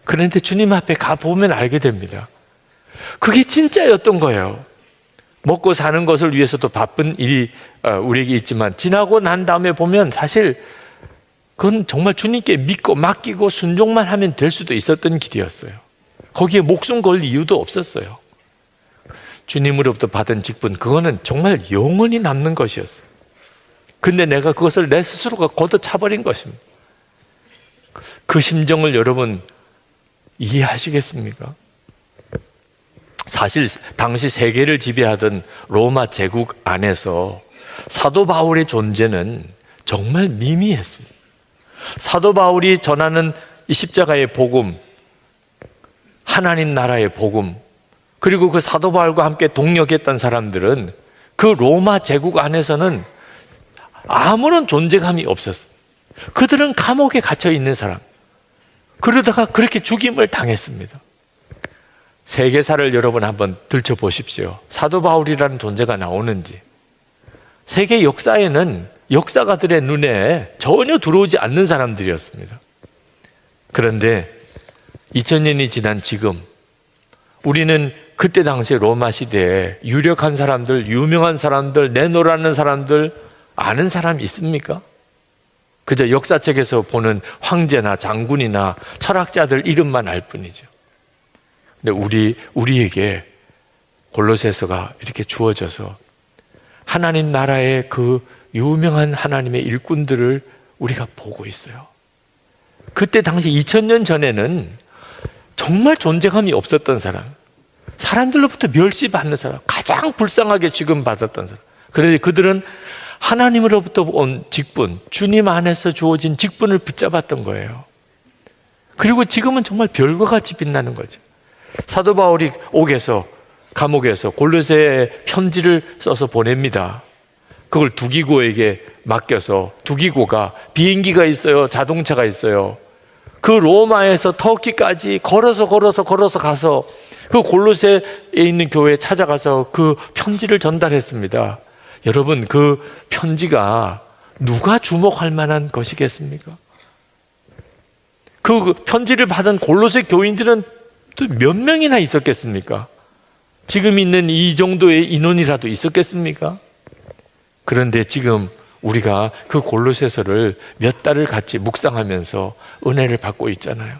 그런데 주님 앞에 가보면 알게 됩니다. 그게 진짜였던 거예요. 먹고 사는 것을 위해서도 바쁜 일이 우리에게 있지만 지나고 난 다음에 보면 사실 그건 정말 주님께 믿고 맡기고 순종만 하면 될 수도 있었던 길이었어요. 거기에 목숨 걸 이유도 없었어요. 주님으로부터 받은 직분, 그거는 정말 영원히 남는 것이었어요. 근데 내가 그것을 내 스스로가 걷어차버린 것입니다. 그 심정을 여러분 이해하시겠습니까? 사실 당시 세계를 지배하던 로마 제국 안에서 사도 바울의 존재는 정말 미미했습니다. 사도 바울이 전하는 이 십자가의 복음, 하나님 나라의 복음, 그리고 그 사도 바울과 함께 동역했던 사람들은 그 로마 제국 안에서는 아무런 존재감이 없었어요. 그들은 감옥에 갇혀 있는 사람, 그러다가 그렇게 죽임을 당했습니다. 세계사를 여러분 한번 들춰보십시오. 사도 바울이라는 존재가 나오는지. 세계 역사에는 역사가들의 눈에 전혀 들어오지 않는 사람들이었습니다. 그런데 2000년이 지난 지금 우리는 그때 당시 로마 시대에 유력한 사람들, 유명한 사람들, 내노라는 사람들 아는 사람 있습니까? 그저 역사책에서 보는 황제나 장군이나 철학자들 이름만 알 뿐이죠. 근데 우리에게 골로새서가 이렇게 주어져서 하나님 나라의 그 유명한 하나님의 일꾼들을 우리가 보고 있어요. 그때 당시 2000년 전에는 정말 존재감이 없었던 사람, 사람들로부터 멸시받는 사람, 가장 불쌍하게 취급받았던 사람. 그런데 그들은 하나님으로부터 온 직분, 주님 안에서 주어진 직분을 붙잡았던 거예요. 그리고 지금은 정말 별과 같이 빛나는 거죠. 사도 바울이 감옥에서 골로새에 편지를 써서 보냅니다. 그걸 두기고에게 맡겨서 두기고가 비행기가 있어요, 자동차가 있어요. 그 로마에서 터키까지 걸어서 가서 그 골로새에 있는 교회에 찾아가서 그 편지를 전달했습니다. 여러분, 그 편지가 누가 주목할 만한 것이겠습니까? 그 편지를 받은 골로새 교인들은 또 몇 명이나 있었겠습니까? 지금 있는 이 정도의 인원이라도 있었겠습니까? 그런데 지금 우리가 그 골로새서를 몇 달을 같이 묵상하면서 은혜를 받고 있잖아요.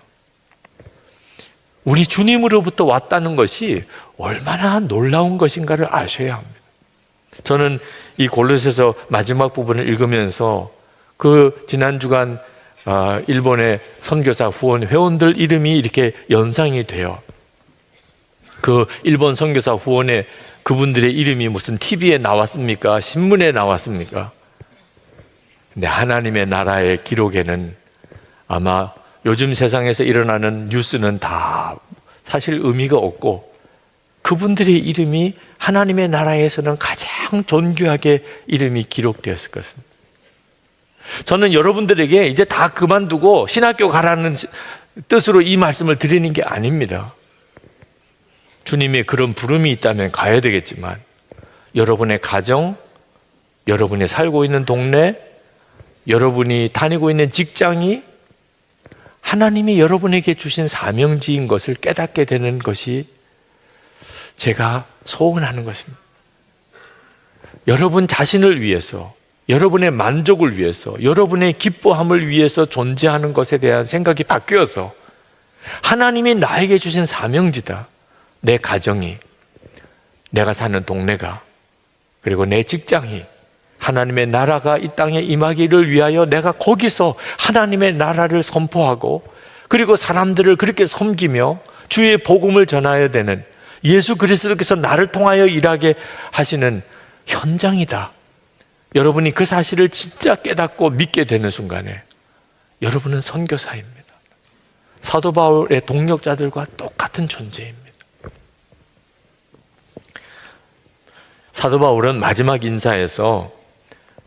우리 주님으로부터 왔다는 것이 얼마나 놀라운 것인가를 아셔야 합니다. 저는 이 골로새서 마지막 부분을 읽으면서 그 지난 주간 일본의 선교사 후원 회원들 이름이 이렇게 연상이 돼요. 그 일본 선교사 후원의 그분들의 이름이 무슨 TV에 나왔습니까? 신문에 나왔습니까? 근데 하나님의 나라의 기록에는 아마 요즘 세상에서 일어나는 뉴스는 다 사실 의미가 없고 그분들의 이름이 하나님의 나라에서는 가장 존귀하게 이름이 기록되었을 것입니다. 저는 여러분들에게 이제 다 그만두고 신학교 가라는 뜻으로 이 말씀을 드리는 게 아닙니다. 주님의 그런 부름이 있다면 가야 되겠지만 여러분의 가정, 여러분이 살고 있는 동네, 여러분이 다니고 있는 직장이 하나님이 여러분에게 주신 사명지인 것을 깨닫게 되는 것이 제가 소원하는 것입니다. 여러분 자신을 위해서, 여러분의 만족을 위해서, 여러분의 기뻐함을 위해서 존재하는 것에 대한 생각이 바뀌어서 하나님이 나에게 주신 사명지다. 내 가정이, 내가 사는 동네가, 그리고 내 직장이 하나님의 나라가 이 땅에 임하기를 위하여 내가 거기서 하나님의 나라를 선포하고 그리고 사람들을 그렇게 섬기며 주의 복음을 전해야 되는 예수 그리스도께서 나를 통하여 일하게 하시는 현장이다. 여러분이 그 사실을 진짜 깨닫고 믿게 되는 순간에 여러분은 선교사입니다. 사도 바울의 동력자들과 똑같은 존재입니다. 사도 바울은 마지막 인사에서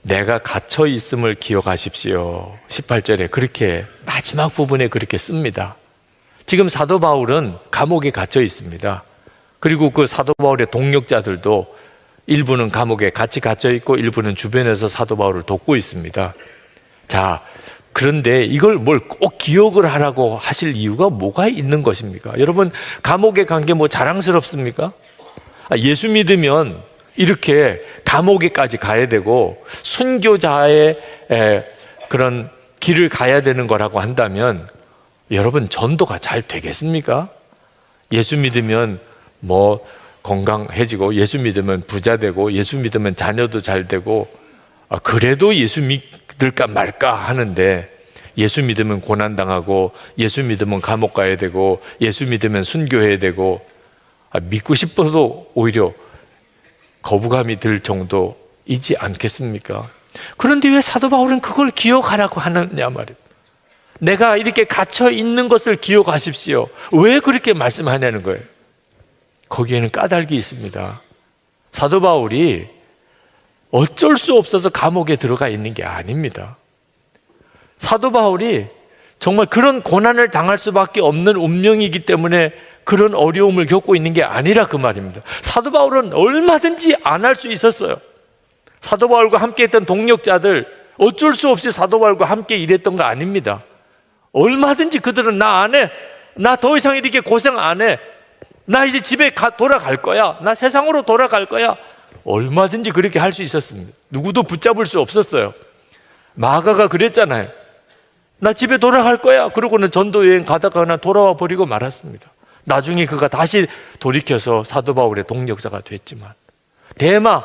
내가 갇혀 있음을 기억하십시오. 18절에 그렇게 마지막 부분에 그렇게 씁니다. 지금 사도 바울은 감옥에 갇혀 있습니다. 그리고 그 사도 바울의 동력자들도 일부는 감옥에 같이 갇혀 있고 일부는 주변에서 사도 바울을 돕고 있습니다. 자, 그런데 이걸 뭘 꼭 기억을 하라고 하실 이유가 뭐가 있는 것입니까? 여러분, 감옥에 간 게 뭐 자랑스럽습니까? 예수 믿으면 이렇게 감옥에까지 가야 되고 순교자의 그런 길을 가야 되는 거라고 한다면 여러분 전도가 잘 되겠습니까? 예수 믿으면 뭐 건강해지고 예수 믿으면 부자 되고 예수 믿으면 자녀도 잘 되고 그래도 예수 믿을까 말까 하는데 예수 믿으면 고난당하고 예수 믿으면 감옥 가야 되고 예수 믿으면 순교해야 되고 믿고 싶어도 오히려 거부감이 들 정도이지 않겠습니까? 그런데 왜 사도 바울은 그걸 기억하라고 하느냐 말이에요. 내가 이렇게 갇혀 있는 것을 기억하십시오. 왜 그렇게 말씀하냐는 거예요. 거기에는 까닭이 있습니다. 사도 바울이 어쩔 수 없어서 감옥에 들어가 있는 게 아닙니다. 사도 바울이 정말 그런 고난을 당할 수밖에 없는 운명이기 때문에 그런 어려움을 겪고 있는 게 아니라 그 말입니다. 사도 바울은 얼마든지 안 할 수 있었어요. 사도 바울과 함께 했던 동력자들 어쩔 수 없이 사도 바울과 함께 일했던 거 아닙니다. 얼마든지 그들은 나 안 해. 나 더 이상 이렇게 고생 안 해. 나 이제 집에 돌아갈 거야. 나 세상으로 돌아갈 거야. 얼마든지 그렇게 할 수 있었습니다. 누구도 붙잡을 수 없었어요. 마가가 그랬잖아요. 나 집에 돌아갈 거야. 그러고는 전도 여행 가다가 그냥 돌아와 버리고 말았습니다. 나중에 그가 다시 돌이켜서 사도 바울의 동력자가 됐지만 데마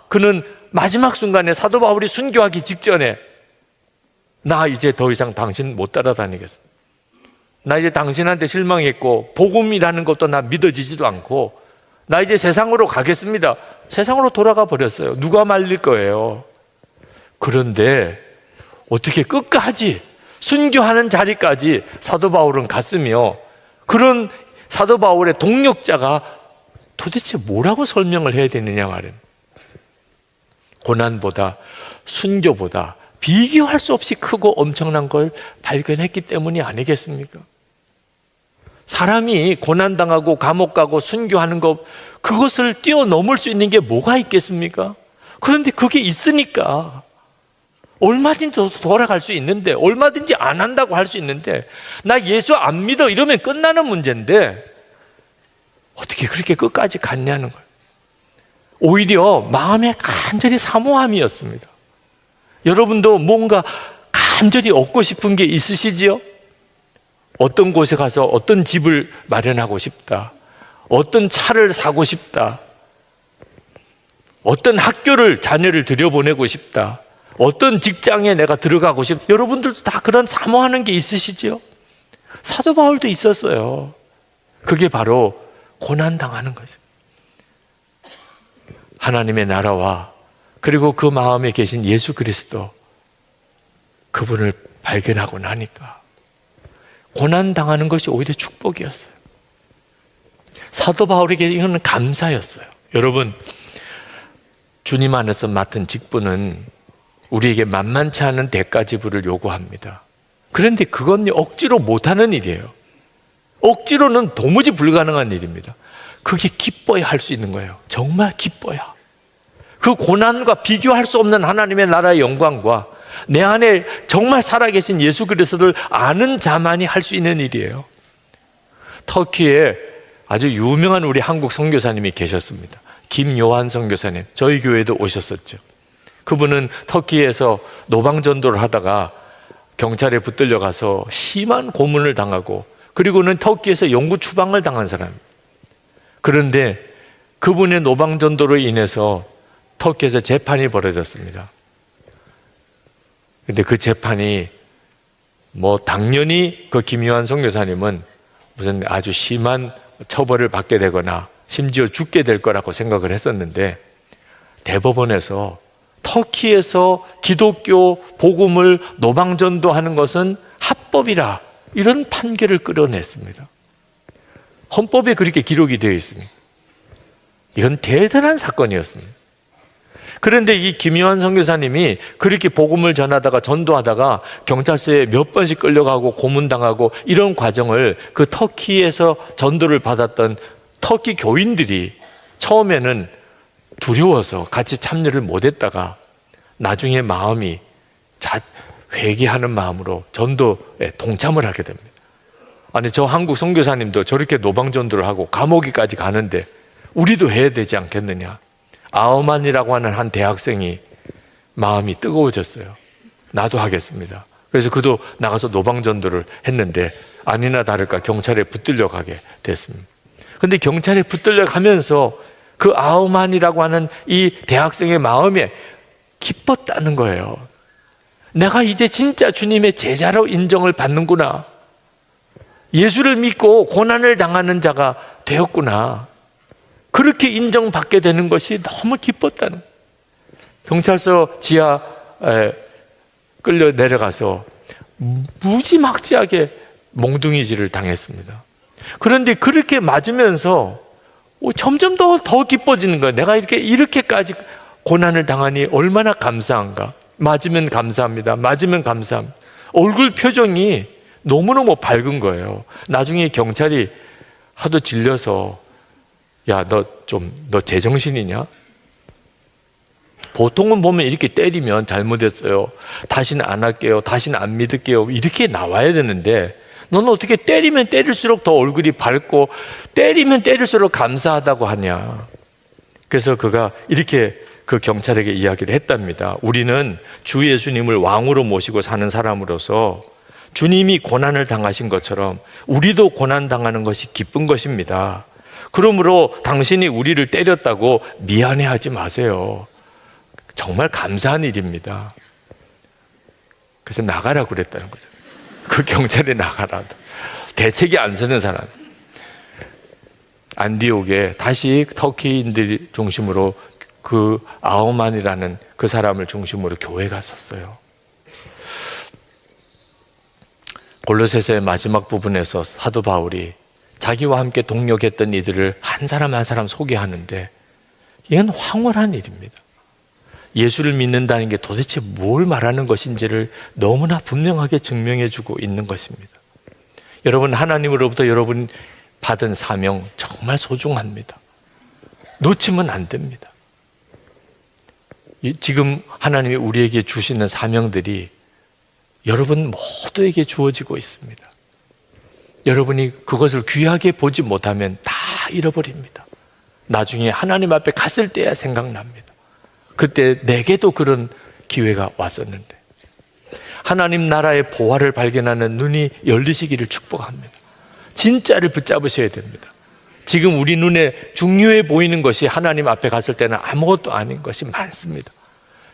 그는 마지막 순간에 사도 바울이 순교하기 직전에 나 이제 더 이상 당신 못 따라다니겠어. 나 이제 당신한테 실망했고 복음이라는 것도 나 믿어지지도 않고 나 이제 세상으로 가겠습니다. 세상으로 돌아가 버렸어요. 누가 말릴 거예요. 그런데 어떻게 끝까지 순교하는 자리까지 사도 바울은 갔으며 그런 사도 바울의 동력자가 도대체 뭐라고 설명을 해야 되느냐 말이에요. 고난보다 순교보다 비교할 수 없이 크고 엄청난 걸 발견했기 때문이 아니겠습니까? 사람이 고난당하고 감옥 가고 순교하는 것 그것을 뛰어넘을 수 있는 게 뭐가 있겠습니까? 그런데 그게 있으니까 얼마든지 돌아갈 수 있는데 얼마든지 안 한다고 할 수 있는데 나 예수 안 믿어 이러면 끝나는 문제인데 어떻게 그렇게 끝까지 갔냐는 거예요. 오히려 마음에 간절히 사모함이었습니다. 여러분도 뭔가 간절히 얻고 싶은 게 있으시지요? 어떤 곳에 가서 어떤 집을 마련하고 싶다, 어떤 차를 사고 싶다, 어떤 학교를 자녀를 들여보내고 싶다, 어떤 직장에 내가 들어가고 싶다. 여러분들도 다 그런 사모하는 게 있으시지요? 사도 바울도 있었어요. 그게 바로 고난당하는 거죠. 하나님의 나라와 그리고 그 마음에 계신 예수 그리스도, 그분을 발견하고 나니까 고난당하는 것이 오히려 축복이었어요. 사도 바울에게 이거는 감사였어요. 여러분, 주님 안에서 맡은 직분은 우리에게 만만치 않은 대가 지불을 요구합니다. 그런데 그건 억지로 못하는 일이에요. 억지로는 도무지 불가능한 일입니다. 그게 기뻐야 할 수 있는 거예요. 정말 기뻐야. 그 고난과 비교할 수 없는 하나님의 나라의 영광과 내 안에 정말 살아계신 예수 그리스도를 아는 자만이 할 수 있는 일이에요. 터키에 아주 유명한 우리 한국 선교사님이 계셨습니다. 김요한 선교사님, 저희 교회에도 오셨었죠. 그분은 터키에서 노방전도를 하다가 경찰에 붙들려 가서 심한 고문을 당하고, 그리고는 터키에서 영구 추방을 당한 사람입니다. 그런데 그분의 노방전도로 인해서 터키에서 재판이 벌어졌습니다. 근데 그 재판이 당연히 그 김요한 선교사님은 무슨 아주 심한 처벌을 받게 되거나 심지어 죽게 될 거라고 생각을 했었는데, 대법원에서 터키에서 기독교 복음을 노방전도하는 것은 합법이라, 이런 판결을 끌어냈습니다. 헌법에 그렇게 기록이 되어 있습니다. 이건 대단한 사건이었습니다. 그런데 이 김요한 선교사님이 그렇게 복음을 전하다가 전도하다가 경찰서에 몇 번씩 끌려가고 고문당하고 이런 과정을 그 터키에서 전도를 받았던 터키 교인들이 처음에는 두려워서 같이 참여를 못했다가 나중에 마음이 회개하는 마음으로 전도에 동참을 하게 됩니다. 아니, 저 한국 선교사님도 저렇게 노방전도를 하고 감옥에까지 가는데 우리도 해야 되지 않겠느냐. 아우만이라고 하는 한 대학생이 마음이 뜨거워졌어요. 나도 하겠습니다. 그래서 그도 나가서 노방전도를 했는데 아니나 다를까 경찰에 붙들려 가게 됐습니다. 그런데 경찰에 붙들려 가면서 그 아우만이라고 하는 이 대학생의 마음에 기뻤다는 거예요. 내가 이제 진짜 주님의 제자로 인정을 받는구나. 예수를 믿고 고난을 당하는 자가 되었구나. 그렇게 인정받게 되는 것이 너무 기뻤다는. 경찰서 지하에 끌려 내려가서 무지막지하게 몽둥이질을 당했습니다. 그런데 그렇게 맞으면서 점점 더 기뻐지는 거예요. 내가 이렇게까지 고난을 당하니 얼마나 감사한가. 맞으면 감사합니다. 맞으면 감사합니다. 얼굴 표정이 너무너무 밝은 거예요. 나중에 경찰이 하도 질려서, 야, 너 제정신이냐? 보통은 보면 이렇게 때리면 잘못했어요, 다시는 안 할게요, 다시는 안 믿을게요, 이렇게 나와야 되는데 너는 어떻게 때리면 때릴수록 더 얼굴이 밝고 때리면 때릴수록 감사하다고 하냐. 그래서 그가 이렇게 그 경찰에게 이야기를 했답니다. 우리는 주 예수님을 왕으로 모시고 사는 사람으로서 주님이 고난을 당하신 것처럼 우리도 고난당하는 것이 기쁜 것입니다. 그러므로 당신이 우리를 때렸다고 미안해하지 마세요. 정말 감사한 일입니다. 그래서 나가라고 그랬다는 거죠. 그 경찰이 나가라. 대책이 안 서는 사람. 안디옥에 다시 터키인들 중심으로 그 아우만이라는 그 사람을 중심으로 교회가 섰어요. 골로새서의 마지막 부분에서 사도 바울이 자기와 함께 동역했던 이들을 한 사람 한 사람 소개하는데, 이건 황홀한 일입니다. 예수를 믿는다는 게 도대체 뭘 말하는 것인지를 너무나 분명하게 증명해 주고 있는 것입니다. 여러분, 하나님으로부터 여러분 받은 사명 정말 소중합니다. 놓치면 안 됩니다. 지금 하나님이 우리에게 주시는 사명들이 여러분 모두에게 주어지고 있습니다. 여러분이 그것을 귀하게 보지 못하면 다 잃어버립니다. 나중에 하나님 앞에 갔을 때야 생각납니다. 그때 내게도 그런 기회가 왔었는데. 하나님 나라의 보화를 발견하는 눈이 열리시기를 축복합니다. 진짜를 붙잡으셔야 됩니다. 지금 우리 눈에 중요해 보이는 것이 하나님 앞에 갔을 때는 아무것도 아닌 것이 많습니다.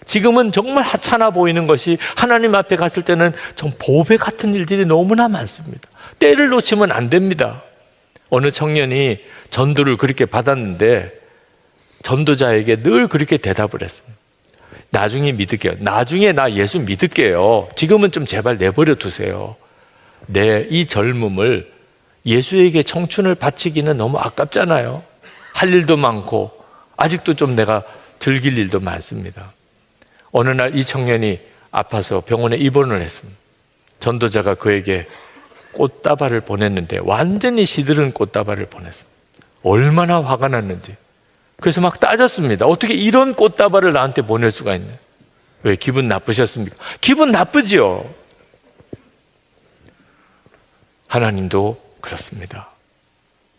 지금은 정말 하찮아 보이는 것이 하나님 앞에 갔을 때는 좀 보배 같은 일들이 너무나 많습니다. 때를 놓치면 안 됩니다. 어느 청년이 전도를 그렇게 받았는데 전도자에게 늘 그렇게 대답을 했습니다. 나중에 믿을게요. 나중에 나 예수 믿을게요. 지금은 좀 제발 내버려 두세요. 내 이 젊음을 예수에게 청춘을 바치기는 너무 아깝잖아요. 할 일도 많고 아직도 좀 내가 즐길 일도 많습니다. 어느 날 이 청년이 아파서 병원에 입원을 했습니다. 전도자가 그에게 꽃다발을 보냈는데 완전히 시들은 꽃다발을 보냈습니다. 얼마나 화가 났는지. 그래서 막 따졌습니다. 어떻게 이런 꽃다발을 나한테 보낼 수가 있냐. 왜 기분 나쁘셨습니까? 기분 나쁘지요. 하나님도 그렇습니다.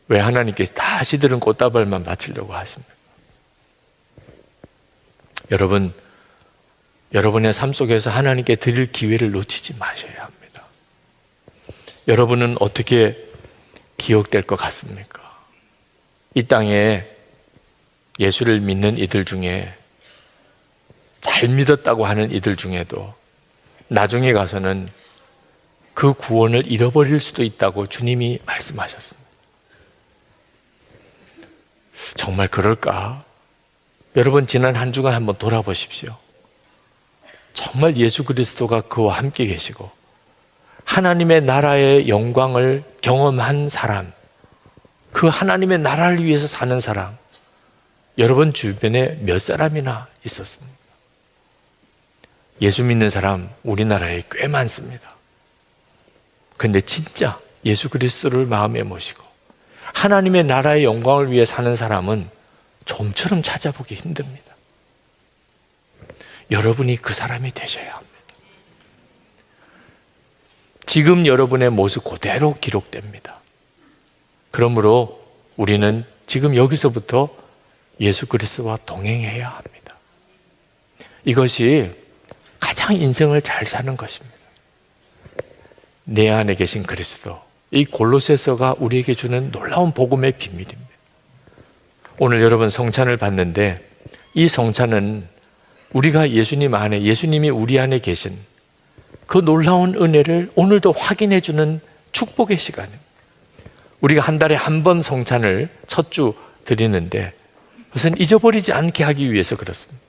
왜 하나님께서 다 시들은 꽃다발만 바치려고 하십니까? 여러분, 여러분의 삶 속에서 하나님께 드릴 기회를 놓치지 마셔야 합니다. 여러분은 어떻게 기억될 것 같습니까? 이 땅에 예수를 믿는 이들 중에 잘 믿었다고 하는 이들 중에도 나중에 가서는 그 구원을 잃어버릴 수도 있다고 주님이 말씀하셨습니다. 정말 그럴까? 여러분 지난 한 주간 한번 돌아보십시오. 정말 예수 그리스도가 그와 함께 계시고 하나님의 나라의 영광을 경험한 사람, 그 하나님의 나라를 위해서 사는 사람, 여러분 주변에 몇 사람이나 있었습니까? 예수 믿는 사람 우리나라에 꽤 많습니다. 근데 진짜 예수 그리스도를 마음에 모시고 하나님의 나라의 영광을 위해 사는 사람은 좀처럼 찾아보기 힘듭니다. 여러분이 그 사람이 되셔야 합니다. 지금 여러분의 모습 그대로 기록됩니다. 그러므로 우리는 지금 여기서부터 예수 그리스도와 동행해야 합니다. 이것이 가장 인생을 잘 사는 것입니다. 내 안에 계신 그리스도, 이 골로새서가 우리에게 주는 놀라운 복음의 비밀입니다. 오늘 여러분 성찬을 받는데 이 성찬은 우리가 예수님 안에, 예수님이 우리 안에 계신 그 놀라운 은혜를 오늘도 확인해 주는 축복의 시간입니다. 우리가 한 달에 한 번 성찬을 첫 주 드리는데 그것은 잊어버리지 않게 하기 위해서 그렇습니다.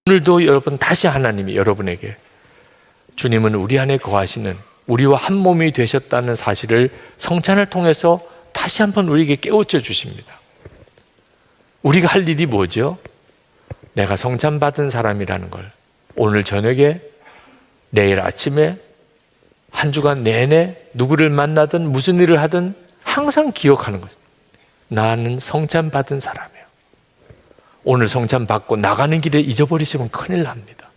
오늘도 여러분 다시 하나님이 여러분에게 주님은 우리 안에 거하시는 우리와 한 몸이 되셨다는 사실을 성찬을 통해서 다시 한번 우리에게 깨우쳐 주십니다. 우리가 할 일이 뭐죠? 내가 성찬 받은 사람이라는 걸 오늘 저녁에, 내일 아침에, 한 주간 내내 누구를 만나든 무슨 일을 하든 항상 기억하는 것입니다. 나는 성찬 받은 사람이에요. 오늘 성찬 받고 나가는 길에 잊어버리시면 큰일 납니다.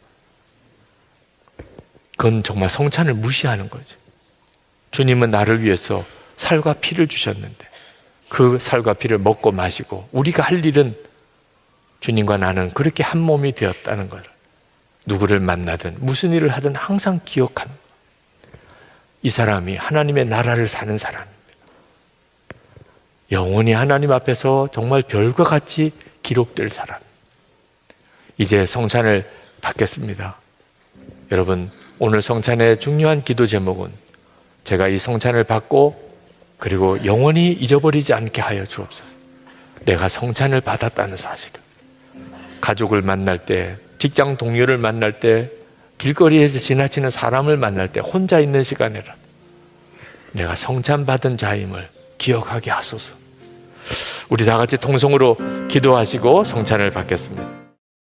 그건 정말 성찬을 무시하는 거죠. 주님은 나를 위해서 살과 피를 주셨는데 그 살과 피를 먹고 마시고 우리가 할 일은 주님과 나는 그렇게 한 몸이 되었다는 걸 누구를 만나든 무슨 일을 하든 항상 기억하는 거예요. 이 사람이 하나님의 나라를 사는 사람입니다. 영원히 하나님 앞에서 정말 별과 같이 기록될 사람. 이제 성찬을 받겠습니다. 여러분, 오늘 성찬의 중요한 기도 제목은 제가 이 성찬을 받고 그리고 영원히 잊어버리지 않게 하여 주옵소서. 내가 성찬을 받았다는 사실을. 가족을 만날 때, 직장 동료를 만날 때, 길거리에서 지나치는 사람을 만날 때 혼자 있는 시간에라도 내가 성찬 받은 자임을 기억하게 하소서. 우리 다 같이 통성으로 기도하시고 성찬을 받겠습니다.